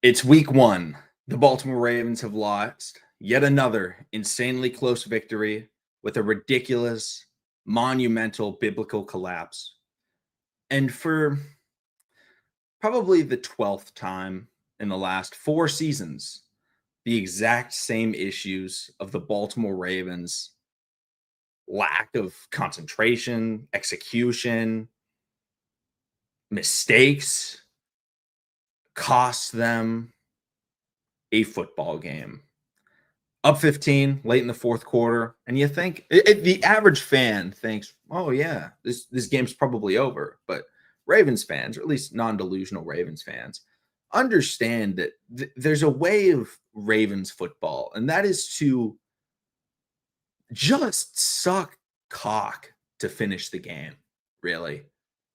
It's week one. The Baltimore Ravens have lost yet another insanely close victory with a ridiculous, monumental biblical collapse. And for probably the 12th time in the last 4 seasons, the exact same issues of the Baltimore Ravens lack of concentration, execution, mistakes cost them a football game. Up 15 late in the fourth quarter, and you think the average fan thinks, "Oh yeah, this game's probably over." But Ravens fans, or at least non-delusional Ravens fans, understand that there's a way of Ravens football, and that is to just suck cock to finish the game. Really,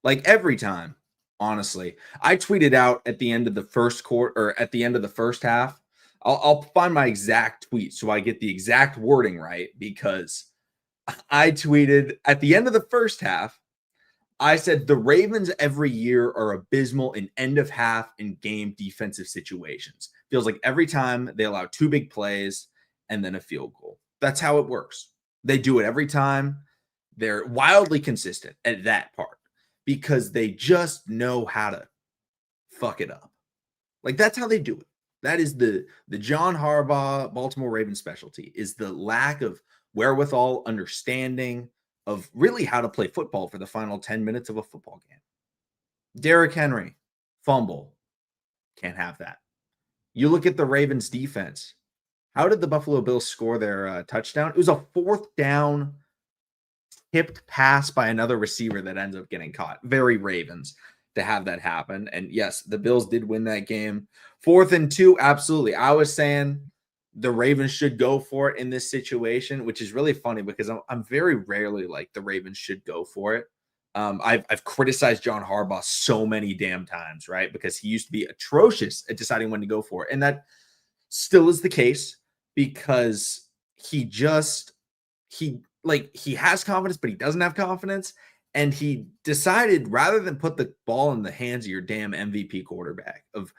like every time. Honestly, I tweeted out at the end of the first quarter, or at the end of the first half. I'll find my exact tweet so I get the exact wording right, because I tweeted at the end of the first half, I said the Ravens every year are abysmal in end of half and game defensive situations. Feels like every time they allow two big plays and then a field goal. That's how it works. They do it every time. They're wildly consistent at that part because they just know how to fuck it up. Like, that's how they do it. That is the John Harbaugh Baltimore Ravens specialty, is the lack of wherewithal, understanding of really how to play football for the final 10 minutes of a football game. Derrick Henry, fumble. Can't have that. You look at the Ravens defense. How did the Buffalo Bills score their touchdown? It was a fourth down tipped pass by another receiver that ends up getting caught. Very Ravens to have that happen. And yes, the Bills did win that game. 4th and 2, absolutely. I was saying the Ravens should go for it in this situation, which is really funny because I'm very rarely like the Ravens should go for it. I've criticized John Harbaugh so many damn times, right? Because he used to be atrocious at deciding when to go for it. And that still is the case because he has confidence, but he doesn't have confidence. And he decided, rather than put the ball in the hands of your damn MVP quarterback, of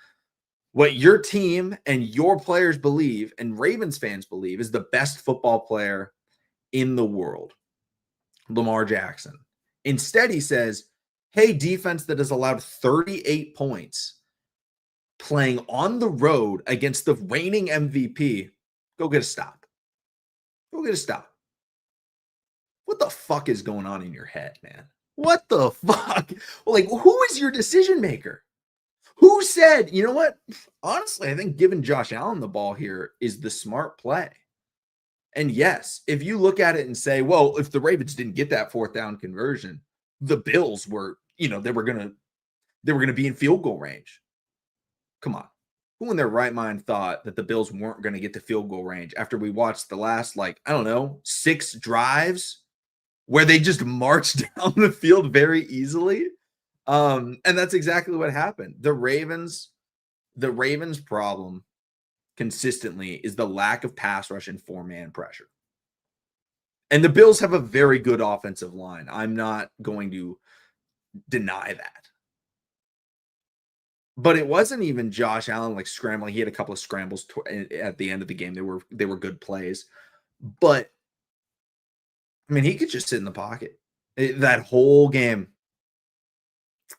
what your team and your players believe and Ravens fans believe is the best football player in the world, Lamar Jackson. Instead, he says, hey, defense that has allowed 38 points playing on the road against the reigning MVP, go get a stop. Go get a stop. What the fuck is going on in your head, man? What the fuck? Like, who is your decision maker? Who said, you know what? Honestly, I think giving Josh Allen the ball here is the smart play. And yes, if you look at it and say, well, if the Ravens didn't get that fourth down conversion, the Bills were, they were gonna be in field goal range. Come on. Who in their right mind thought that the Bills weren't going to get to field goal range after we watched the last, 6 drives where they just marched down the field very easily? And that's exactly what happened. The Ravens problem consistently is the lack of pass rush and 4-man pressure. And the Bills have a very good offensive line. I'm not going to deny that. But it wasn't even Josh Allen scrambling. He had a couple of scrambles at the end of the game. They were good plays. But I mean, he could just sit in the pocket that whole game.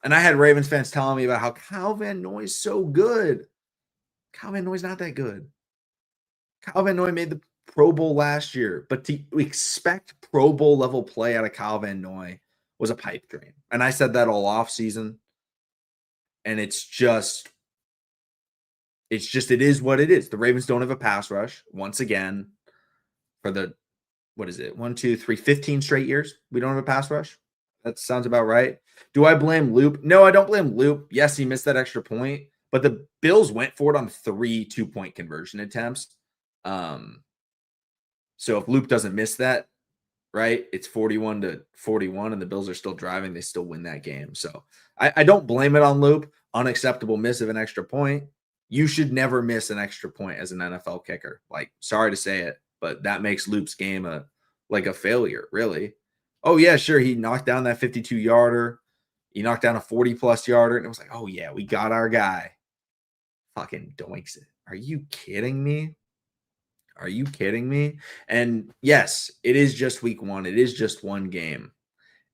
And I had Ravens fans telling me about how Kyle Van Noy is so good. Kyle Van Noy's not that good. Kyle Van Noy made the Pro Bowl last year, but to expect Pro Bowl level play out of Kyle Van Noy was a pipe dream. And I said that all off season. And it is what it is. The Ravens don't have a pass rush once again for the, 15 straight years. We don't have a pass rush. That sounds about right. Do I blame Loop? No, I don't blame Loop. Yes, he missed that extra point, but the Bills went for it on 3 2-point conversion attempts. So if Loop doesn't miss that, right, it's 41-41, and the Bills are still driving. They still win that game. So I don't blame it on Loop. Unacceptable miss of an extra point. You should never miss an extra point as an NFL kicker. Sorry to say it, but that makes Loop's game a failure, really. Oh, yeah, sure, he knocked down that 52-yarder. He knocked down a 40-plus yarder, and it was like, oh, yeah, we got our guy. fucking doinks it. Are you kidding me? Are you kidding me? And yes, it is just week one. It is just one game.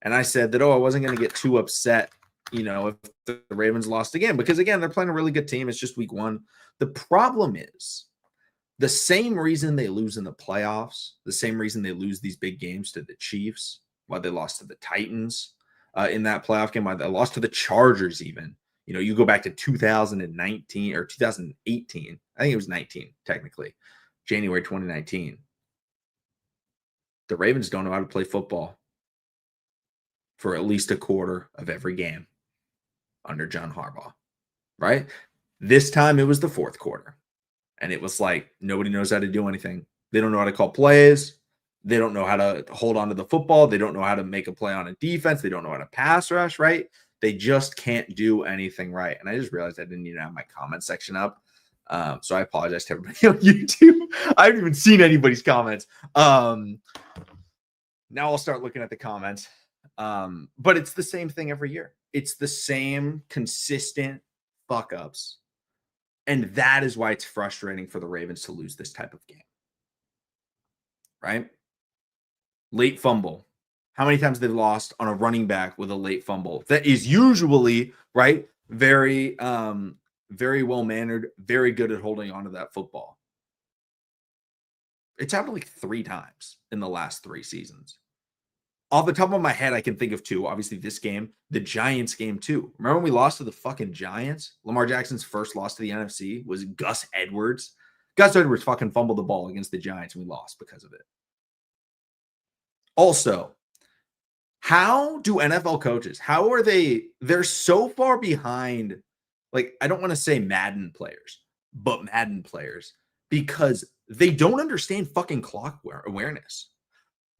And I said that, I wasn't going to get too upset, if the Ravens lost again, because again, they're playing a really good team. It's just week one. The problem is the same reason they lose in the playoffs, the same reason they lose these big games to the Chiefs, why they lost to the Titans in that playoff game, why they lost to the Chargers even. You go back to 2019 or 2018. I think it was 19, technically. January 2019. The Ravens don't know how to play football for at least a quarter of every game under John Harbaugh, right? This time it was the fourth quarter, and it was like nobody knows how to do anything. They don't know how to call plays. They don't know how to hold on to the football. They don't know how to make a play on a defense. They don't know how to pass rush, right? They just can't do anything right. And I just realized I didn't even have my comment section up. So I apologize to everybody on YouTube. I haven't even seen anybody's comments. Now I'll start looking at the comments. But it's the same thing every year. It's the same consistent fuck ups. And that is why it's frustrating for the Ravens to lose this type of game. Right? Late fumble. How many times they've lost on a running back with a late fumble? That is usually, right, very well-mannered, very good at holding onto that football. It's happened like 3 times in the last 3 seasons. Off the top of my head, I can think of 2. Obviously, this game, the Giants game too. Remember when we lost to the fucking Giants? Lamar Jackson's first loss to the NFC was Gus Edwards. Gus Edwards fucking fumbled the ball against the Giants, and we lost because of it. Also, how do NFL coaches, how are they're so far behind, like, I don't want to say Madden players, but Madden players, because they don't understand fucking clock awareness.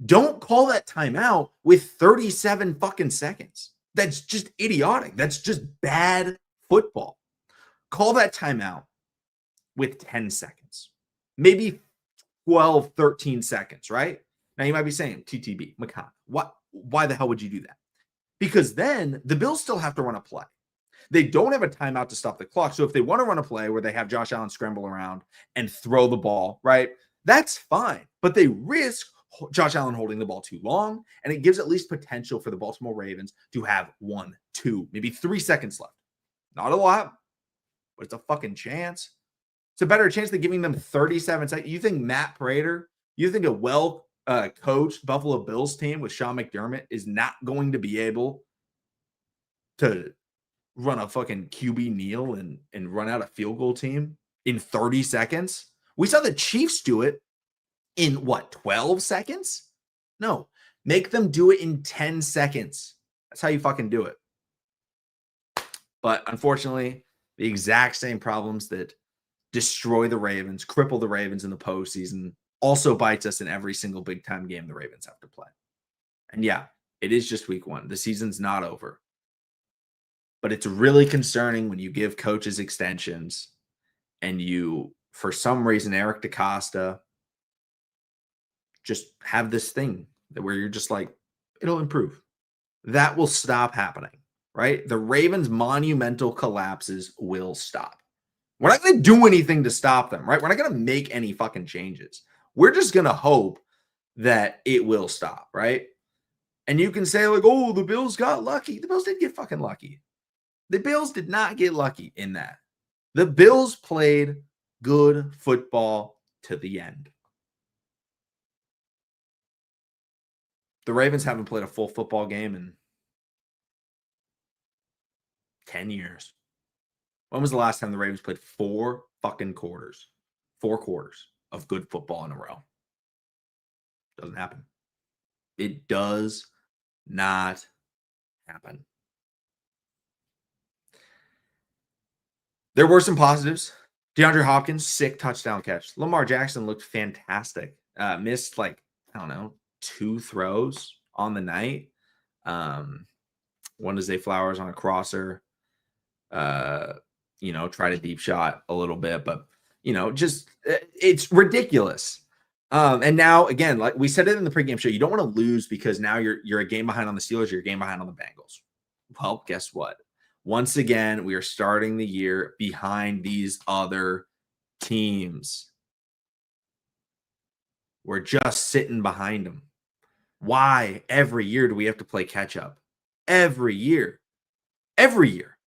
Don't call that timeout with 37 fucking seconds. That's just idiotic. That's just bad football. Call that timeout with 10 seconds, maybe 12, 13 seconds, right? Now you might be saying, TTB, McCann, why the hell would you do that? Because then the Bills still have to run a play. They don't have a timeout to stop the clock. So if they want to run a play where they have Josh Allen scramble around and throw the ball, right, that's fine. But they risk Josh Allen holding the ball too long, and it gives at least potential for the Baltimore Ravens to have 1, 2, maybe 3 seconds left. Not a lot, but it's a fucking chance. It's a better chance than giving them 37 seconds. You think Matt Prater, you think a coached Buffalo Bills team with Sean McDermott is not going to be able to run a fucking QB kneel and run out a field goal team in 30 seconds? We saw the Chiefs do it in 12 seconds? No, make them do it in 10 seconds. That's how you fucking do it. But unfortunately, the exact same problems that destroy the Ravens, cripple the Ravens in the postseason, also bites us in every single big time game the Ravens have to play. And yeah, it is just week 1. The season's not over. But it's really concerning when you give coaches extensions and you, for some reason, Eric DeCosta, just have this thing where you're just like, it'll improve. That will stop happening, right? The Ravens' monumental collapses will stop. We're not going to do anything to stop them, right? We're not going to make any fucking changes. We're just going to hope that it will stop, right? And you can say, like, oh, the Bills got lucky. The Bills didn't get fucking lucky. The Bills did not get lucky in that. The Bills played good football to the end. The Ravens haven't played a full football game in 10 years. When was the last time the Ravens played 4 fucking quarters? 4 quarters of good football in a row. Doesn't happen. It does not happen. There were some positives. DeAndre Hopkins, sick touchdown catch. Lamar Jackson looked fantastic. Missed 2 throws on the night. One to Zay Flowers on a crosser. Tried a deep shot a little bit, but just it's ridiculous. And now again, like we said it in the pregame show, you don't want to lose because now you're a game behind on the Steelers, you're a game behind on the Bengals. Well, guess what? Once again, we are starting the year behind these other teams. We're just sitting behind them. Why every year do we have to play catch up? Every year. Every year.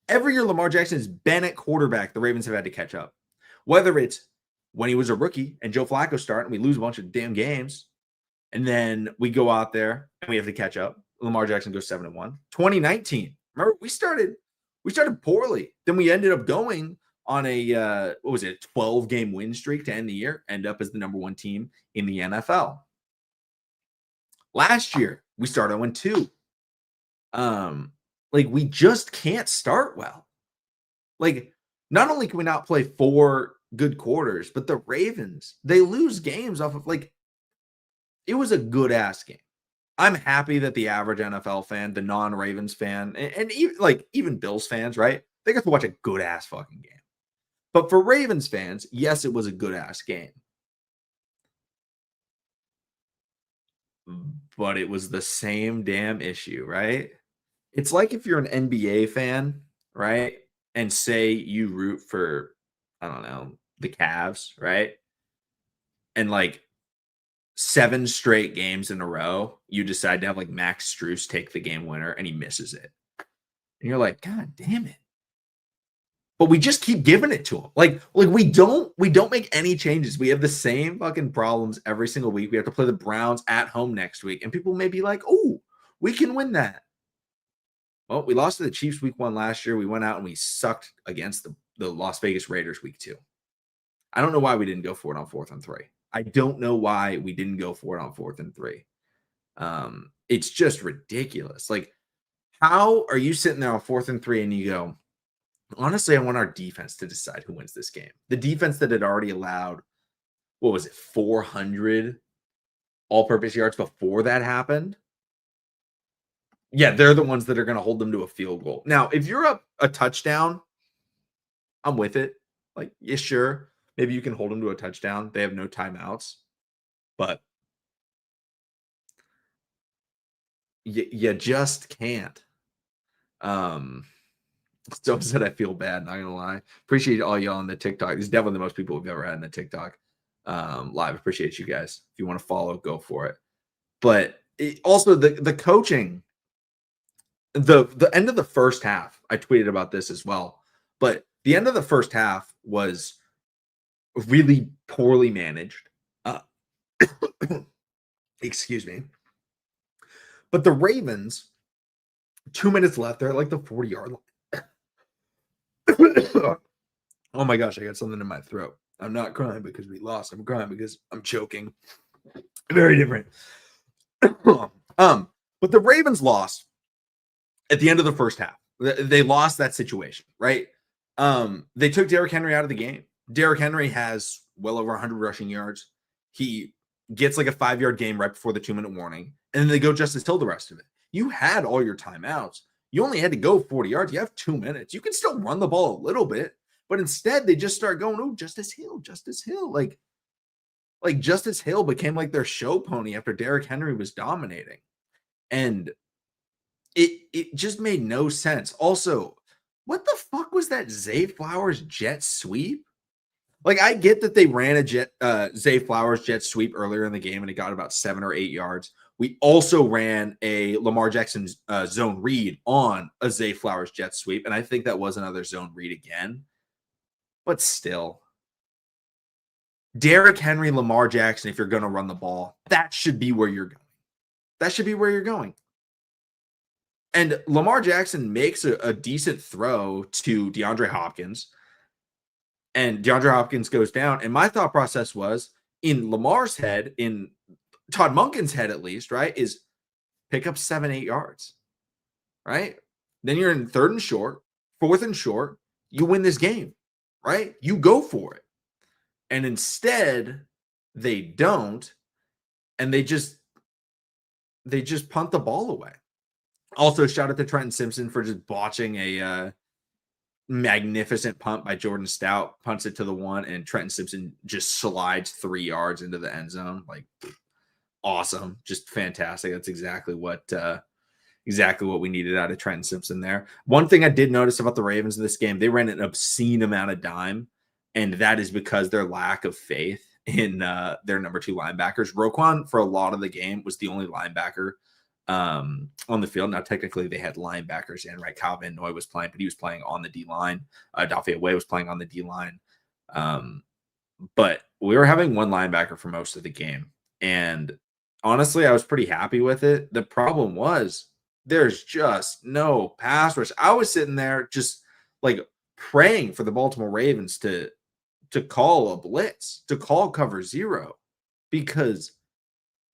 Every year Lamar Jackson has been at quarterback, the Ravens have had to catch up. Whether it's when he was a rookie and Joe Flacco started and we lose a bunch of damn games, and then we go out there and we have to catch up. Lamar Jackson goes 7-1. 2019. Remember, we started poorly. Then we ended up going on a 12-game win streak to end the year, end up as the number 1 team in the NFL. Last year, we started 0-2. Like, we just can't start well. Like, not only can we not play 4 good quarters, but the Ravens, they lose games off of, like, it was a good ass game. I'm happy that the average NFL fan, the non-Ravens fan, and even Bills fans, right? They get to watch a good ass fucking game. But for Ravens fans, yes, it was a good ass game. But it was the same damn issue, right? It's like if you're an NBA fan, right? And say you root for, I don't know, the Cavs, right? And like 7 straight games in a row, you decide to have like Max Strus take the game winner and he misses it. And you're like, God damn it. But we just keep giving it to him. Like we don't make any changes. We have the same fucking problems every single week. We have to play the Browns at home next week. And people may be like, oh, we can win that. Well, we lost to the Chiefs week 1 last year. We went out and we sucked against the Las Vegas Raiders week 2. I don't know why we didn't go for it on 4th and 3. I don't know why we didn't go for it on 4th and 3. It's just ridiculous. Like, how are you sitting there on 4th and 3 and you go, honestly, I want our defense to decide who wins this game. The defense that had already allowed, 400 all-purpose yards before that happened. Yeah, they're the ones that are going to hold them to a field goal. Now, if you're up a touchdown, I'm with it. Like, yeah, sure. Maybe you can hold them to a touchdown. They have no timeouts. But you just can't. So said I feel bad, not gonna lie. Appreciate all y'all on the TikTok. This is definitely the most people we've ever had in the TikTok live. Appreciate you guys. If you want to follow, go for it. But also the coaching, the end of the first half, I tweeted about this as well. But the end of the first half was really poorly managed. Excuse me. But the Ravens, 2 minutes left, they're at like the 40-yard line. Oh my gosh, I got something in my throat. I'm not crying because we lost. I'm crying because I'm choking. Very different. But the Ravens lost at the end of the first half. They lost that situation, right? They took Derrick Henry out of the game. Derrick Henry has well over 100 rushing yards. He gets like a 5-yard game right before the 2-minute warning, and then they go Justice Hill the rest of it. You had all your timeouts. You only had to go 40 yards. You have 2 minutes. You can still run the ball a little bit, but instead they just start going, oh, Justice Hill, Justice Hill. Like Justice Hill became like their show pony after Derrick Henry was dominating. And it just made no sense. Also, what the fuck was that Zay Flowers jet sweep? Like, I get that they ran a Zay Flowers jet sweep earlier in the game and it got about 7 or 8 yards. We also ran a Lamar Jackson zone read on a Zay Flowers jet sweep, and I think that was another zone read again. But still, Derrick Henry, Lamar Jackson, if you're going to run the ball, that should be where you're going. That should be where you're going. And Lamar Jackson makes a decent throw to DeAndre Hopkins, and DeAndre Hopkins goes down. And my thought process was, in Lamar's head, in Todd Monken's head at least, right, is pick up 7-8 yards, right? Then you're in 3rd and short, 4th and short. You win this game, right? You go for it. And instead, they don't, and they just punt the ball away. Also, shout out to Trenton Simpson for just botching a magnificent punt by Jordan Stout. Punts it to the 1, and Trenton Simpson just slides 3 yards into the end zone. Like, awesome, just fantastic. That's exactly what Exactly what we needed out of Trenton Simpson there. One thing I did notice about the Ravens in this game, they ran an obscene amount of dime, and that is because their lack of faith in their number two linebackers. Roquan, for a lot of the game, was the only linebacker on the field. Now, technically, they had linebackers in, right? Kyle Van Noy was playing, but he was playing on the D line. Dafe Away was playing on the D line. But we were having one linebacker for most of the game. And honestly, I was pretty happy with it. The problem was there's just no pass rush. I was sitting there just like praying for the Baltimore Ravens to call a blitz, to call cover zero, because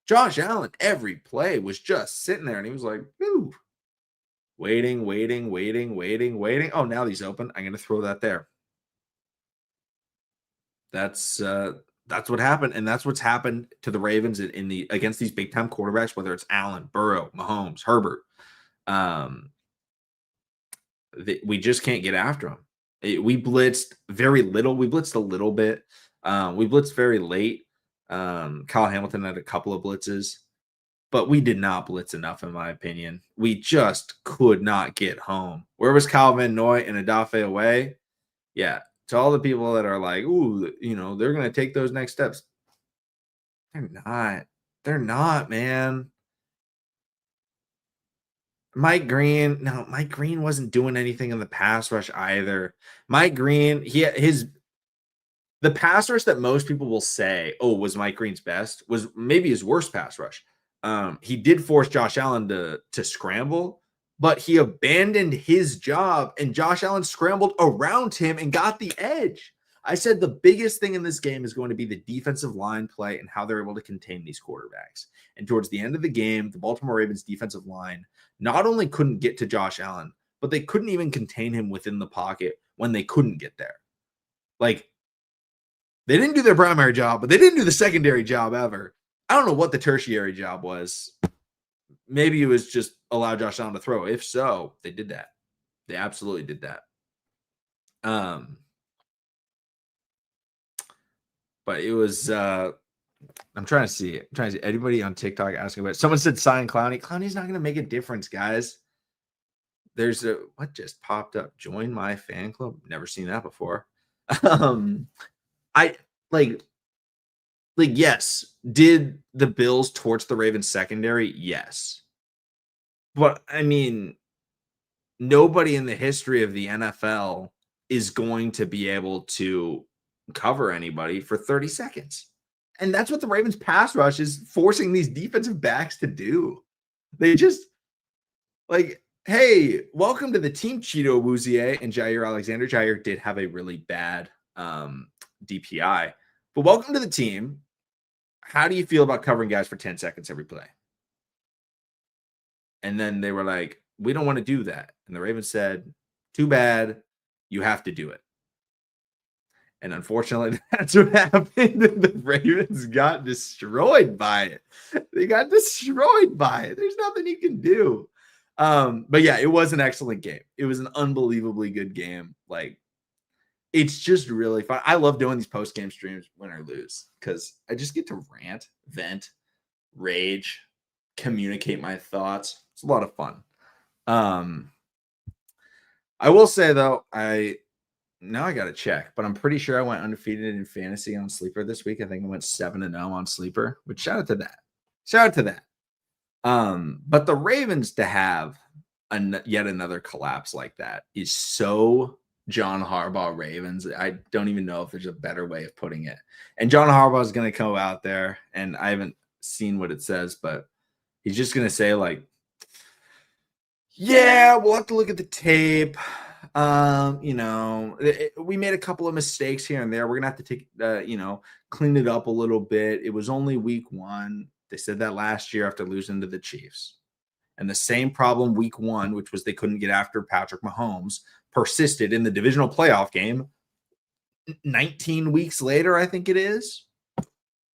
Josh Allen every play was just sitting there and he was like, ooh, waiting, waiting, waiting, waiting, waiting. Oh, now he's open. I'm gonna throw that there. That's what happened, and that's what's happened to the Ravens in the against these big time quarterbacks, whether it's Allen, Burrow, Mahomes, Herbert. Um, we just can't get after them. We blitzed very little. We blitzed a little bit. We blitzed very late. Kyle Hamilton had a couple of blitzes, but we did not blitz enough, in my opinion. We just could not get home. Where was Kyle Van Noy and Dafe Away? Yeah, to all the people that are like, ooh, they're going to take those next steps. They're not. They're not, man. Mike Green wasn't doing anything in the pass rush either. Mike Green, the pass rush that most people will say, oh, was Mike Green's best, was maybe his worst pass rush. He did force Josh Allen to scramble, but he abandoned his job, and Josh Allen scrambled around him and got the edge. I said the biggest thing in this game is going to be the defensive line play and how they're able to contain these quarterbacks. And towards the end of the game, the Baltimore Ravens defensive line not only couldn't get to Josh Allen, but they couldn't even contain him within the pocket when they couldn't get there. Like, they didn't do their primary job, but they didn't do the secondary job ever. I don't know what the tertiary job was. Maybe it was just allow Josh Allen to throw. If so, they did that. They absolutely did that. But it was I'm trying to see anybody on TikTok asking about it. Someone said sign Clowney. Clowney's not going to make a difference, guys. There's what just popped up? Join my fan club. Never seen that before. I like yes. Did the Bills torch the Ravens secondary? Yes. But I mean, nobody in the history of the NFL is going to be able to cover anybody for 30 seconds. And that's what the Ravens pass rush is forcing these defensive backs to do. They just like, hey, welcome to the team, Cheeto Awuzie and Jair Alexander. Jair did have a really bad DPI, but welcome to the team. How do you feel about covering guys for 10 seconds every play? And then they were like, we don't want to do that. And the Ravens said, too bad, you have to do it. And unfortunately, that's what happened. The Ravens got destroyed by it. They got destroyed by it. There's nothing you can do. But yeah, it was an excellent game. It was an unbelievably good game. Like, it's just really fun. I love doing these post-game streams, win or lose, because I just get to rant, vent, rage, communicate my thoughts. It's a lot of fun. I will say though, now I got to check, but I'm pretty sure I went undefeated in fantasy on Sleeper this week. I think I went 7-0 on Sleeper, which shout out to that. Shout out to that. But the Ravens to have yet another collapse like that is so John Harbaugh Ravens. I don't even know if there's a better way of putting it. And John Harbaugh is going to come out there, and I haven't seen what it says, but he's just going to say like, yeah, we'll have to look at the tape. We made a couple of mistakes here and there. We're gonna have to take, clean it up a little bit. It was only week 1. They said that last year after losing to the Chiefs. And the same problem week 1, which was they couldn't get after Patrick Mahomes, persisted in the divisional playoff game 19 weeks later, I think it is,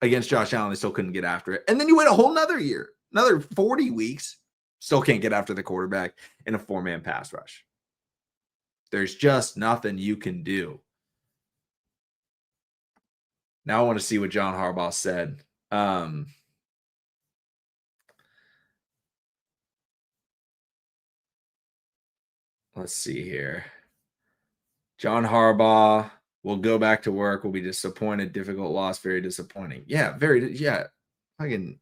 against Josh Allen. They still couldn't get after it. And then you wait a whole nother year, another 40 weeks, still can't get after the quarterback in a 4-man pass rush. There's just nothing you can do. Now I want to see what John Harbaugh said. Let's see here. John Harbaugh will go back to work. Will be disappointed. Difficult loss. Very disappointing. Yeah, very. Yeah, fucking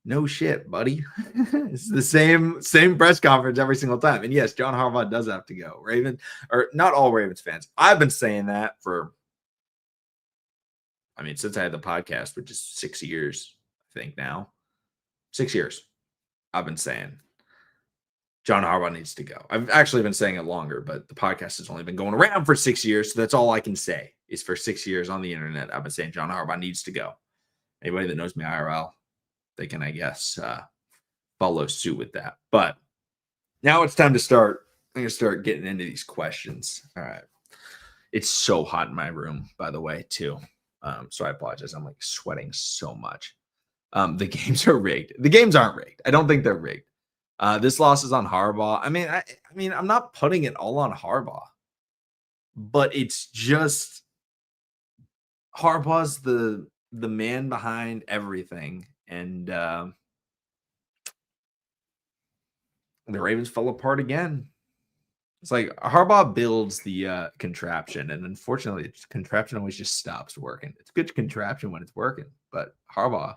no shit, buddy. It's the same press conference every single time. And yes, John Harbaugh does have to go. Raven, or not all Ravens fans. I've been saying that for, I mean, since I had the podcast, which is 6 years, I think now. 6 years. I've been saying John Harbaugh needs to go. I've actually been saying it longer, but the podcast has only been going around for 6 years. So that's all I can say is for 6 years on the internet. I've been saying John Harbaugh needs to go. Anybody that knows me IRL, they can, I guess, follow suit with that. But now it's time to start. I'm going to start getting into these questions. All right. It's so hot in my room, by the way, too. So I apologize. I'm like sweating so much. The games are rigged. The games aren't rigged. I don't think they're rigged. This loss is on Harbaugh. I mean, I'm not putting it all on Harbaugh, but it's just Harbaugh's the man behind everything, and the Ravens fell apart again. It's like Harbaugh builds the contraption, and unfortunately, the contraption always just stops working. It's a good contraption when it's working, but Harbaugh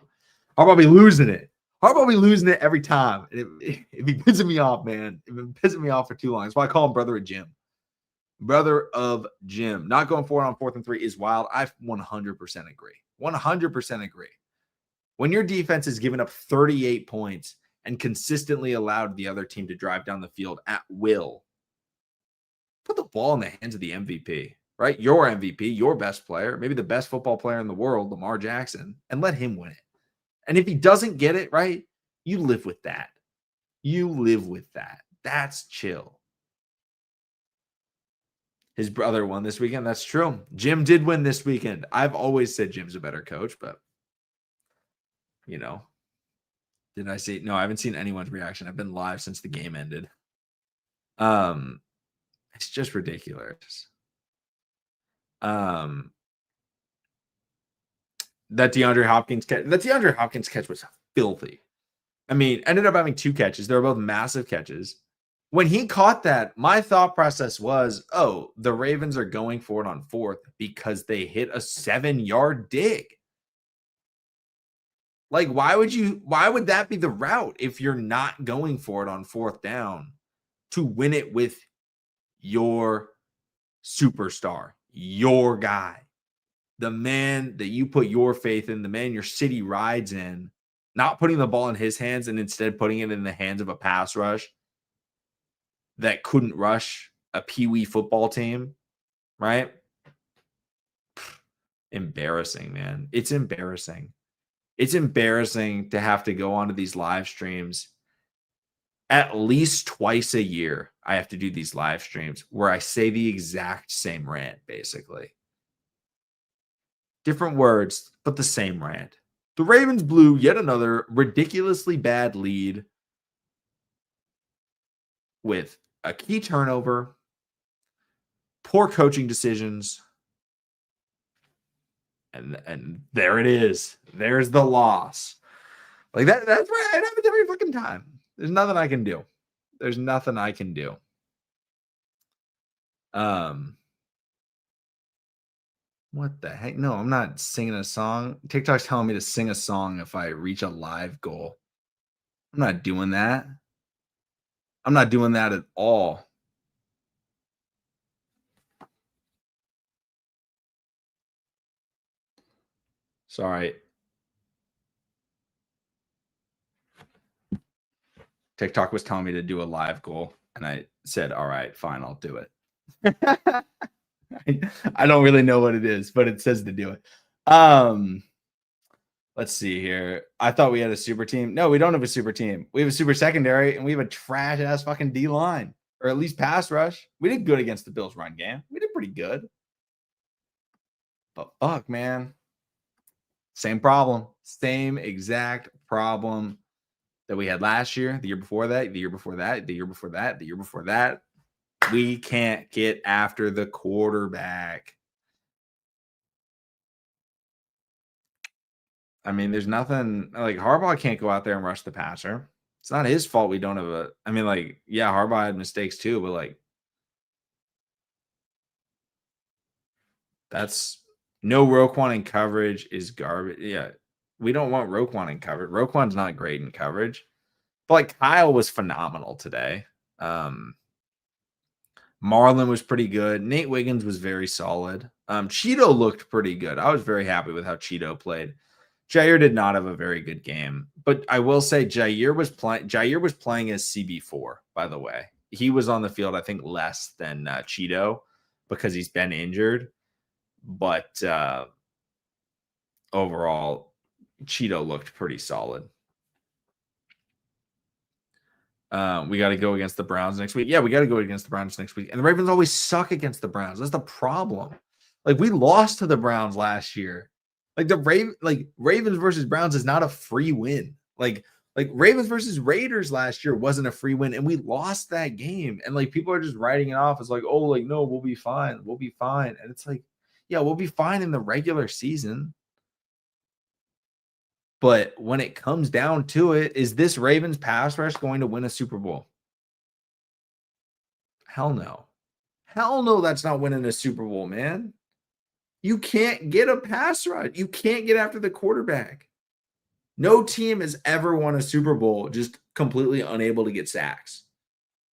be losing it. Harbaugh be losing it every time. It be pissing me off, man. It's been pissing me off for too long. That's why I call him Brother of Jim. Brother of Jim. Not going forward on 4th and 3 is wild. I 100% agree. 100% agree. When your defense is giving up 38 points and consistently allowed the other team to drive down the field at will, put the ball in the hands of the MVP, right? Your MVP, your best player, maybe the best football player in the world, Lamar Jackson, and let him win it. And if he doesn't get it right, you live with that. You live with that. That's chill. His brother won this weekend. That's true. Jim did win this weekend. I've always said Jim's a better coach, but, you know, did I see? No, I haven't seen anyone's reaction. I've been live since the game ended. It's just ridiculous. That DeAndre Hopkins catch was filthy. I mean, ended up having 2 catches. They were both massive catches. When he caught that, my thought process was, oh, the Ravens are going for it on 4th because they hit a 7-yard dig. Like, why would that be the route if you're not going for it on 4th down to win it with your superstar, your guy, the man that you put your faith in, the man your city rides in, not putting the ball in his hands and instead putting it in the hands of a pass rush that couldn't rush a peewee football team, right? Embarrassing, man. It's embarrassing. It's embarrassing to have to go onto these live streams at least twice a year. I have to do these live streams where I say the exact same rant, basically. Different words, but the same rant. The Ravens blew yet another ridiculously bad lead with a key turnover, poor coaching decisions, and there it is. There's the loss. Like that's where it happens every fucking time. There's nothing I can do. There's nothing I can do. What the heck? No, I'm not singing a song. TikTok's telling me to sing a song if I reach a live goal. I'm not doing that. I'm not doing that at all. Sorry. TikTok was telling me to do a live goal, and I said, all right, fine, I'll do it. I don't really know what it is, but it says to do it. Let's see here. I thought we had a super team. No, we don't have a super team. We have a super secondary, and we have a trash ass fucking D line, or at least pass rush. We did good against the Bills run game. We did pretty good. But fuck, man. Same problem. Same exact problem that we had last year, the year before that, the year before that, the year before that, the year before that. We can't get after the quarterback. I mean, there's nothing like Harbaugh can't go out there and rush the passer. It's not his fault we don't have a. I mean, like, yeah, Harbaugh had mistakes too, but like, That's no Roquan in coverage is garbage. Yeah. We don't want Roquan in coverage. Roquan's not great in coverage. But like Kyle was phenomenal today. Marlon was pretty good. Nate Wiggins was very solid. Cheeto looked pretty good. I was very happy with how Cheeto played. Jair did not have a very good game, but I will say Jair was playing. Jair was playing as CB4. By the way, he was on the field, I think, less than Cheeto because he's been injured. But overall, Cheeto looked pretty solid. We got to go against the Browns next week. Yeah, we got to go against the Browns next week. And the Ravens always suck against the Browns. That's the problem. Like we lost to the Browns last year. Like Ravens versus Browns is not a free win. Like Ravens versus Raiders last year wasn't a free win, and we lost that game. And like people are just writing it off as like, oh, like no, we'll be fine. We'll be fine. And it's like, yeah, we'll be fine in the regular season. But when it comes down to it, is this Ravens pass rush going to win a Super Bowl? Hell no. Hell no, that's not winning a Super Bowl, man. You can't get a pass rush. You can't get after the quarterback. No team has ever won a Super Bowl just completely unable to get sacks.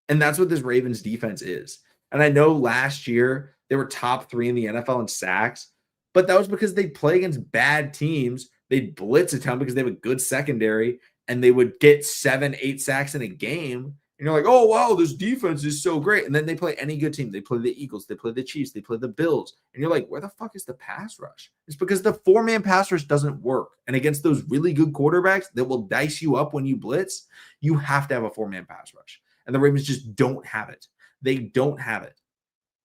And that's what this Ravens defense is. And I know last year they were top 3 in the NFL in sacks, but that was because they'd play against bad teams. They'd blitz a ton because they have a good secondary, and they would get 7, 8 sacks in a game. And you're like, oh, wow, this defense is so great. And then they play any good team. They play the Eagles. They play the Chiefs. They play the Bills. And you're like, where the fuck is the pass rush? It's because the 4-man pass rush doesn't work. And against those really good quarterbacks that will dice you up when you blitz, you have to have a 4-man pass rush. And the Ravens just don't have it. They don't have it.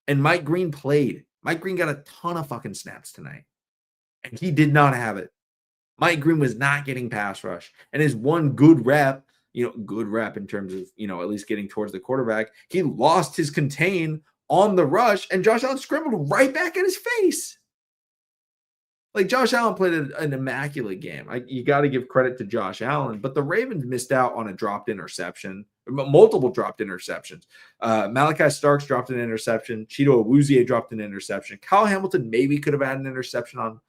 And Mike Green played. Mike Green got a ton of fucking snaps tonight. And he did not have it. Mike Green was not getting pass rush. And his one good rep, good rep in terms of, at least getting towards the quarterback, he lost his contain on the rush, and Josh Allen scrambled right back at his face. Like, Josh Allen played an immaculate game. You got to give credit to Josh Allen, but the Ravens missed out on a dropped interception, multiple dropped interceptions. Malachi Starks dropped an interception. Cheeto Awuzie dropped an interception. Kyle Hamilton maybe could have had an interception on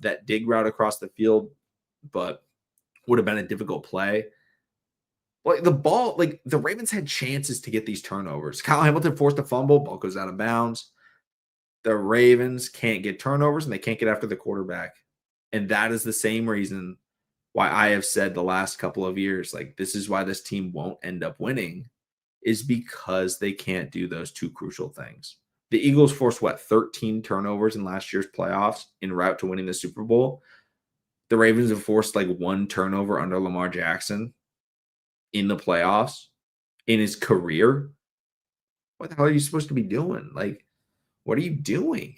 that dig route across the field, but would have been a difficult play. Like the Ravens had chances to get these turnovers. Kyle Hamilton forced a fumble, ball goes out of bounds. The Ravens can't get turnovers and they can't get after the quarterback. And that is the same reason why I have said the last couple of years, like, this is why this team won't end up winning, is because they can't do those two crucial things. The Eagles forced 13 turnovers in last year's playoffs en route to winning the Super Bowl. The Ravens have forced like 1 turnover under Lamar Jackson in the playoffs in his career. What the hell are you supposed to be doing? Like, what are you doing?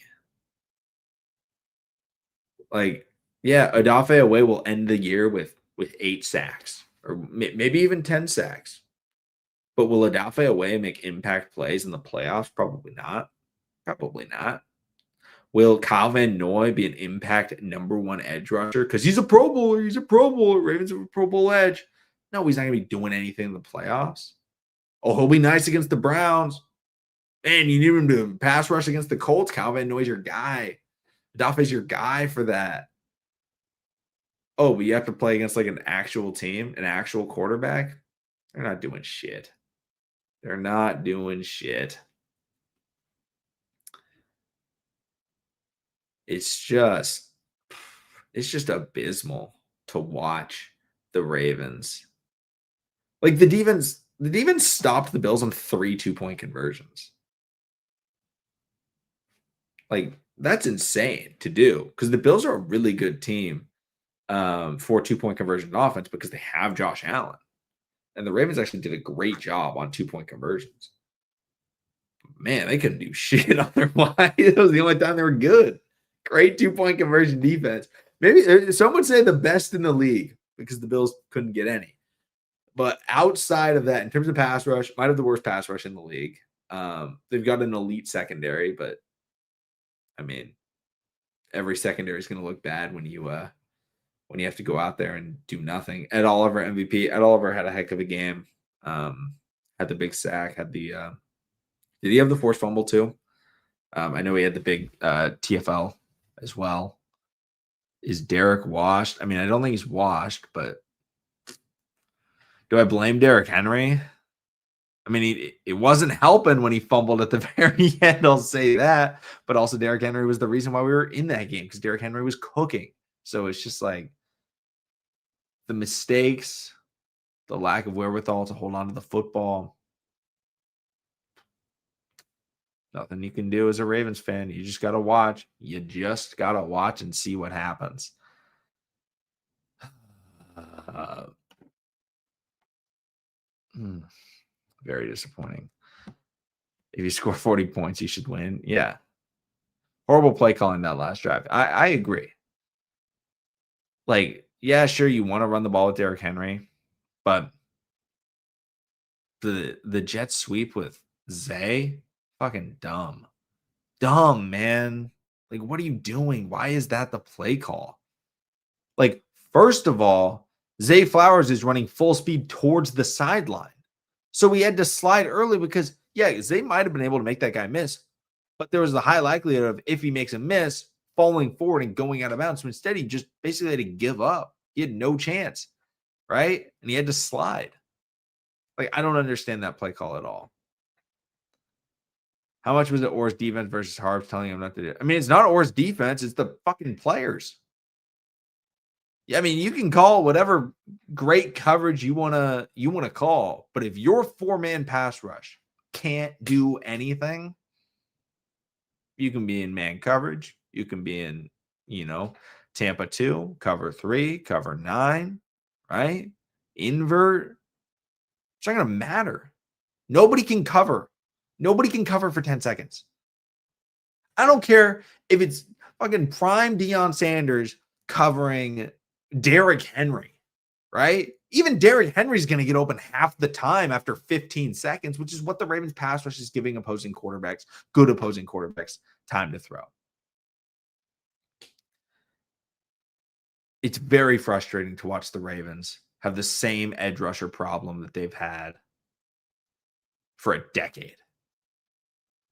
Like, yeah, Odafe Away will end the year with 8 sacks or maybe even 10 sacks. But will Odafe Away make impact plays in the playoffs? Probably not. Probably not. Will Kyle Van Noy be an impact number 1 edge rusher? Because he's a Pro Bowler. He's a Pro Bowler. Ravens have a Pro Bowl edge. No, he's not going to be doing anything in the playoffs. Oh, he'll be nice against the Browns. Man, you need him to pass rush against the Colts. Kyle Van Noy's your guy. Odafe your guy for that. Oh, but you have to play against like an actual team, an actual quarterback. They're not doing shit. They're not doing shit. It's just abysmal to watch the Ravens. Like, the defense stopped the Bills on 3 2-point conversions. Like, that's insane to do because the Bills are a really good team for 2-point conversion offense because they have Josh Allen. And the Ravens actually did a great job on 2-point conversions. Man, they couldn't do shit otherwise. It was the only time they were good. Great 2-point conversion defense. Maybe some would say the best in the league because the Bills couldn't get any. But outside of that, in terms of pass rush, might have the worst pass rush in the league. They've got an elite secondary, but I mean, every secondary is going to look bad when you have to go out there and do nothing. Ed Oliver MVP. Ed Oliver had a heck of a game. Had the big sack. Had the did he have the forced fumble too? I know he had the big TFL as well. Is Derek washed? I mean, I don't think he's washed, but do I blame Derrick Henry? I mean, it wasn't helping when he fumbled at the very end. I'll say that. But also, Derrick Henry was the reason why we were in that game because Derrick Henry was cooking. So it's just like the mistakes, the lack of wherewithal to hold on to the football. Nothing you can do as a Ravens fan. You just got to watch. You just got to watch and see what happens. Very disappointing. If you score 40 points, you should win. Yeah. Horrible play calling that last drive. I agree. Like, yeah, sure, you want to run the ball with Derrick Henry, but the jet sweep with Zay, fucking dumb. Dumb, man. Like, what are you doing? Why is that the play call? Like, first of all, Zay Flowers is running full speed towards the sideline. So we had to slide early because, yeah, Zay might have been able to make that guy miss, but there was the high likelihood of if he makes a miss, falling forward and going out of bounds. So instead, he just basically had to give up. He had no chance, right? And he had to slide. Like, I don't understand that play call at all. How much was it Orr's defense versus Harbaugh telling him not to do it? I mean, it's not Orr's defense. It's the fucking players. Yeah, I mean, you can call whatever great coverage you wanna call, but if your 4-man pass rush can't do anything, you can be in man coverage. You can be in, Tampa 2, cover 3, cover 9, right? Invert. It's not going to matter. Nobody can cover. Nobody can cover for 10 seconds. I don't care if it's fucking prime Deion Sanders covering Derrick Henry, right? Even Derrick Henry's going to get open half the time after 15 seconds, which is what the Ravens pass rush is giving good opposing quarterbacks, time to throw. It's very frustrating to watch the Ravens have the same edge rusher problem that they've had for a decade.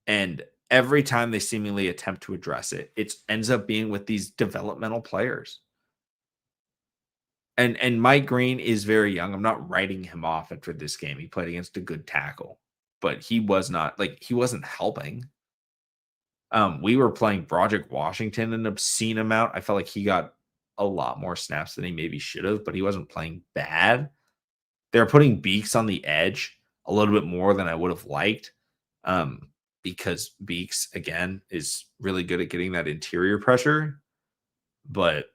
And every time they seemingly attempt to address it, it ends up being with these developmental players. And Mike Green is very young. I'm not writing him off after this game. He played against a good tackle, but he wasn't helping. We were playing Broderick Washington an obscene amount. I felt like he got a lot more snaps than he maybe should have, but he wasn't playing bad. They're putting Beaks on the edge a little bit more than I would have liked, because Beaks, again, is really good at getting that interior pressure, but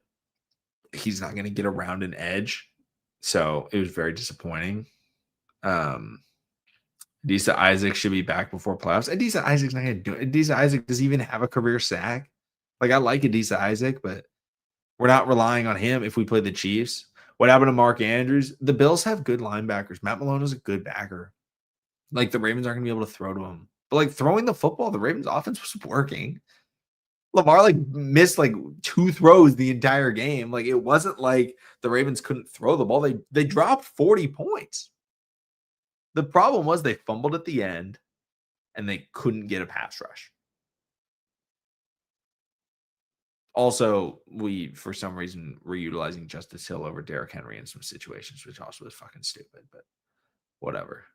he's not going to get around an edge. So it was very disappointing. Adisa Isaac should be back before playoffs. Adisa Isaac's not going to do it. Adisa Isaac doesn't even have a career sack. Like, I like Adisa Isaac, but we're not relying on him if we play the Chiefs. What happened to Mark Andrews? The Bills have good linebackers. Matt Malone is a good backer. Like, the Ravens aren't going to be able to throw to him. But, like, throwing the football, the Ravens offense was working. Lamar, like, missed, like, 2 throws the entire game. Like, it wasn't like the Ravens couldn't throw the ball. They dropped 40 points. The problem was they fumbled at the end, and they couldn't get a pass rush. Also, we, for some reason, were utilizing Justice Hill over Derrick Henry in some situations, which also was fucking stupid, but whatever.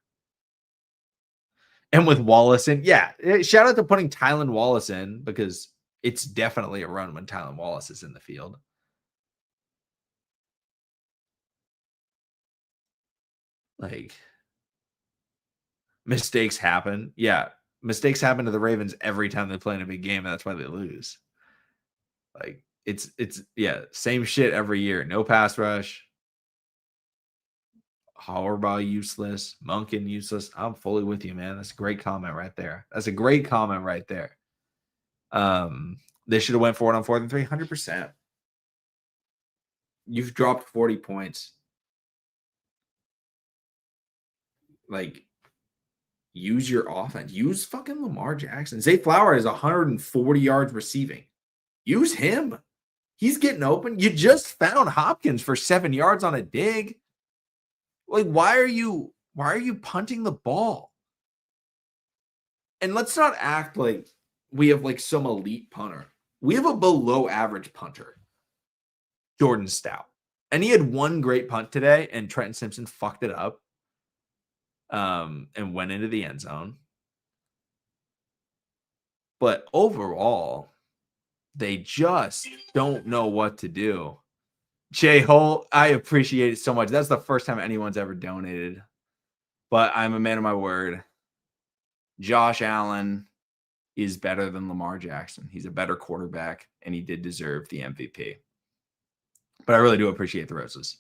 And with Wallace in, yeah, shout out to putting Tylan Wallace in, because it's definitely a run when Tylan Wallace is in the field. Like, mistakes happen. Yeah, mistakes happen to the Ravens every time they play in a big game, and that's why they lose. Like, it's same shit every year. No pass rush. Harbaugh useless. Monken useless. I'm fully with you, man. That's a great comment right there. They should have went for it on 4th and 3. 100%. You've dropped 40 points. Like, use your offense. Use fucking Lamar Jackson. Zay Flowers is 140 yards receiving. Use him. He's getting open. You just found Hopkins for 7 yards on a dig. Like, why are you punting the ball? And let's not act like we have like some elite punter. We have a below average punter, Jordan Stout. And he had one great punt today, and Trenton Simpson fucked it up and went into the end zone. But overall, they just don't know what to do. Jay Holt, I appreciate it so much. That's the first time anyone's ever donated. But I'm a man of my word. Josh Allen is better than Lamar Jackson. He's a better quarterback, and he did deserve the MVP. But I really do appreciate the roses.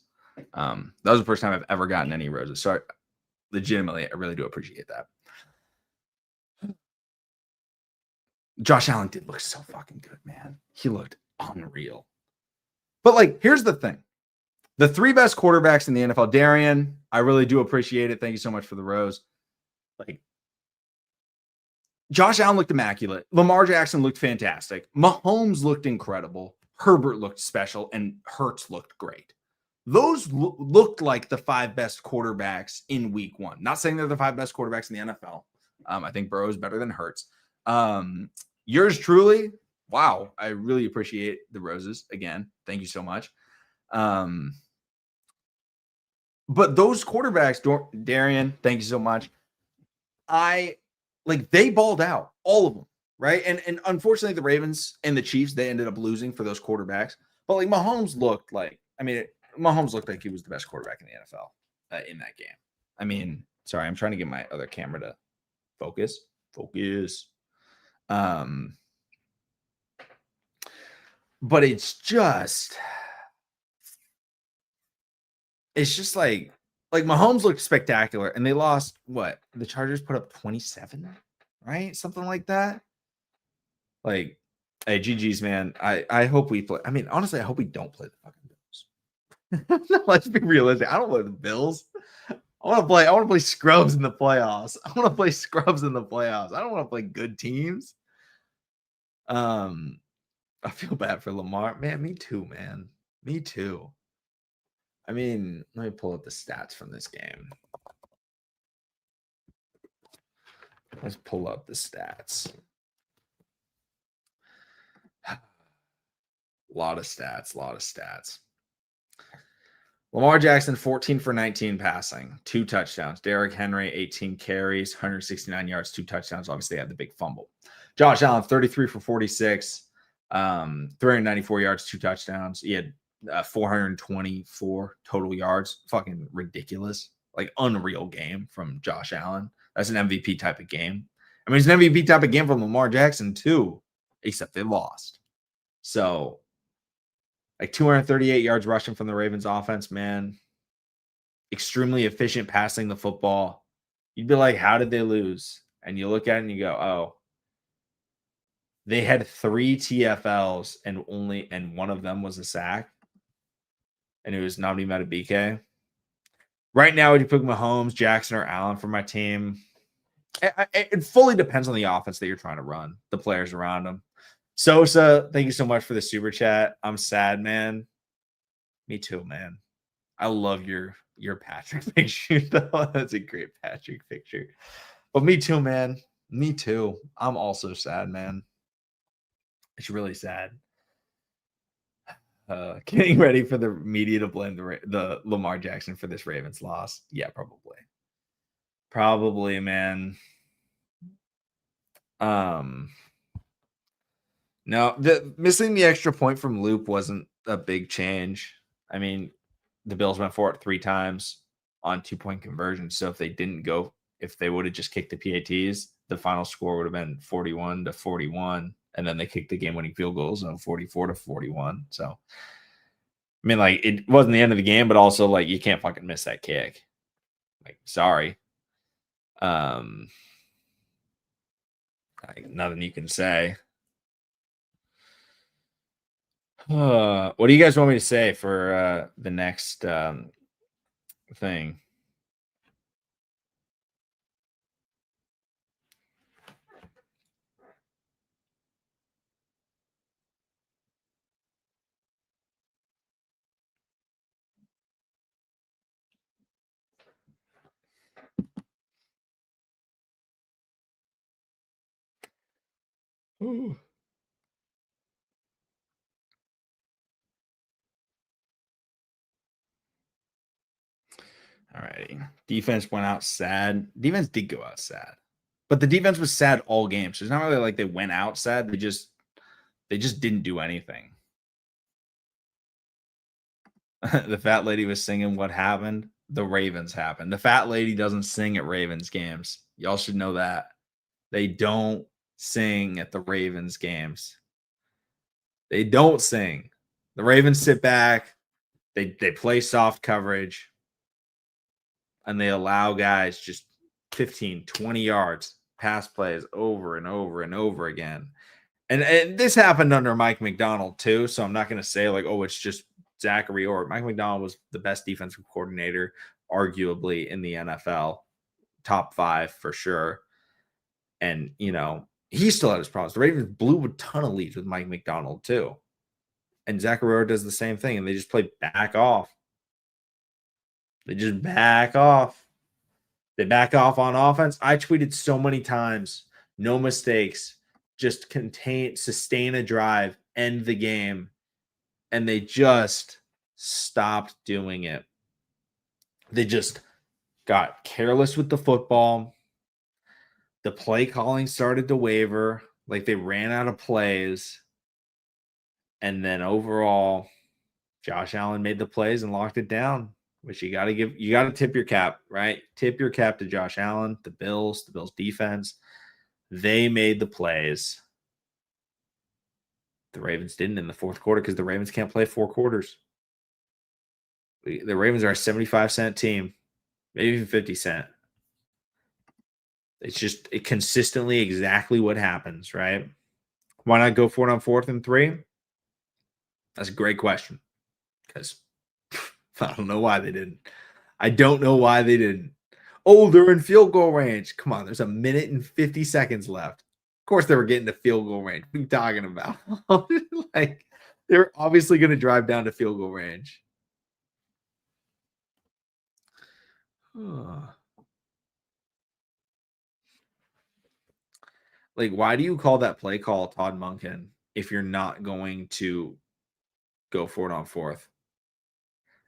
That was the first time I've ever gotten any roses. So legitimately, I really do appreciate that. Josh Allen did look so fucking good, man. He looked unreal. But like, here's the thing. The three best quarterbacks in the NFL, Darian, I really do appreciate it. Thank you so much for the rose. Like, Josh Allen looked immaculate. Lamar Jackson looked fantastic. Mahomes looked incredible. Herbert looked special, and Hurts looked great. Those looked like the five best quarterbacks in week one. Not saying they're the five best quarterbacks in the NFL. I think Burrow is better than Hurts. Yours truly, wow. I really appreciate the roses again. Thank you so much. But those quarterbacks, Darian, thank you so much. They balled out, all of them, right? And unfortunately, the Ravens and the Chiefs, they ended up losing for those quarterbacks. But like Mahomes looked like, Mahomes looked like he was the best quarterback in the NFL in that game. I mean, sorry, I'm trying to get my other camera to focus. But it's just like Mahomes looked spectacular, and they lost what? The Chargers put up 27, right? Something like that. Like, hey, GG's, man. I hope we play. I mean, honestly, I hope we don't play the fucking Bills. No, let's be realistic. I don't play the Bills. I want to play scrubs in the playoffs. I don't want to play good teams. I feel bad for Lamar. Man, me too, man. Me too. I mean, let me pull up the stats from this game. Let's pull up the stats. A lot of stats. Lamar Jackson, 14 for 19 passing, 2 touchdowns. Derrick Henry, 18 carries, 169 yards, 2 touchdowns. Obviously, had the big fumble. Josh Allen, 33 for 46, 394 yards, 2 touchdowns. He had 424 total yards. Fucking ridiculous. Like, unreal game from Josh Allen. That's an MVP type of game. I mean, it's an MVP type of game from Lamar Jackson, too, except they lost. So, like 238 yards rushing from the Ravens offense, man. Extremely efficient passing the football. You'd be like, how did they lose? And you look at it and you go, oh, they had 3 TFLs and one of them was a sack. And it was Nnamdi Madubuike. Right now, would you pick Mahomes, Jackson, or Allen for my team? It fully depends on the offense that you're trying to run, the players around them. Sosa, thank you so much for the super chat. I'm sad, man. Me too, man. I love your Patrick picture, though. That's a great Patrick picture. But me too, man. Me too. I'm also sad, man. It's really sad. Getting ready for the media to blame the Lamar Jackson for this Ravens loss. Yeah, probably. Probably, man. No, missing the extra point from Loop wasn't a big change. I mean, the Bills went for it 3 times on 2-point conversion. So if they would have just kicked the PATs, the final score would have been 41-41. And then they kicked the game-winning field goals, 44-41. So, I mean, like, it wasn't the end of the game, but also, like, you can't fucking miss that kick. Like, sorry. Nothing you can say. What do you guys want me to say for the next thing? All righty. Defense went out sad. Defense did go out sad. But the defense was sad all game. So it's not really like they went out sad. They just didn't do anything. The fat lady was singing what happened. The Ravens happened. The fat lady doesn't sing at Ravens games. Y'all should know that. They don't sing at the Ravens games. They don't sing. The Ravens sit back. They play soft coverage. And they allow guys just 15, 20 yards pass plays over and over and over again. And this happened under Mike McDonald too. So I'm not going to say like, oh, it's just Zachary Orr. Mike McDonald was the best defensive coordinator, arguably, in the NFL. Top 5 for sure. And, you know, he still had his problems. The Ravens blew a ton of leads with Mike McDonald too. And Zachary Orr does the same thing. And they just play back off. They just back off. They back off on offense. I tweeted so many times, no mistakes, just sustain a drive, end the game. And they just stopped doing it. They just got careless with the football. The play calling started to waver. Like they ran out of plays. And then overall, Josh Allen made the plays and locked it down. Which you got to tip your cap, right? Tip your cap to Josh Allen, the Bills defense. They made the plays. The Ravens didn't in the fourth quarter because the Ravens can't play 4 quarters. The Ravens are a 75-cent team, maybe even 50 cent. It's just consistently exactly what happens, right? Why not go for it on 4th and 3? That's a great question because I don't know why they didn't. I don't know why they didn't. Oh, they're in field goal range. Come on, there's a minute and 50 seconds left. Of course, they were getting to field goal range. What are you talking about? Like, they're obviously going to drive down to field goal range. Like, why do you call that play call Todd Monken if you're not going to go for it on 4th?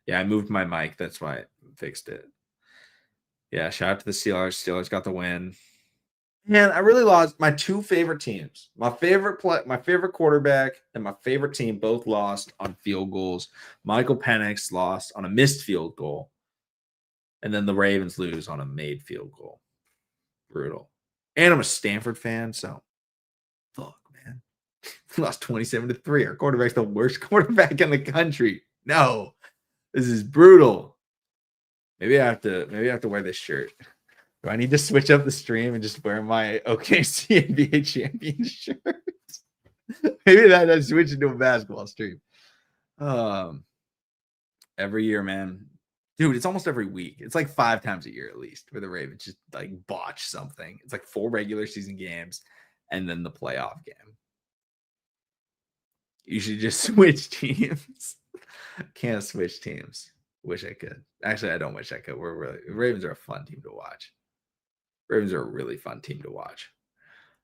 Yeah, I moved my mic. That's why I fixed it. Yeah, shout out to the Steelers. Steelers got the win. Man, I really lost my 2 favorite teams. My favorite quarterback and my favorite team both lost on field goals. Michael Penix lost on a missed field goal. And then the Ravens lose on a made field goal. Brutal. And I'm a Stanford fan, so fuck, man. We lost 27-3. Our quarterback's the worst quarterback in the country. No. This is brutal. Maybe I have to wear this shirt. Do I need to switch up the stream and just wear my OKC NBA champion shirt? Maybe I switch into a basketball stream. Every year, man. Dude, it's almost every week. It's like 5 times a year at least where the Ravens just like botch something. It's like 4 regular season games and then the playoff game. You should just switch teams. Can't switch teams. Wish I could. Actually, I don't wish I could. Ravens are a fun team to watch. Ravens are a really fun team to watch.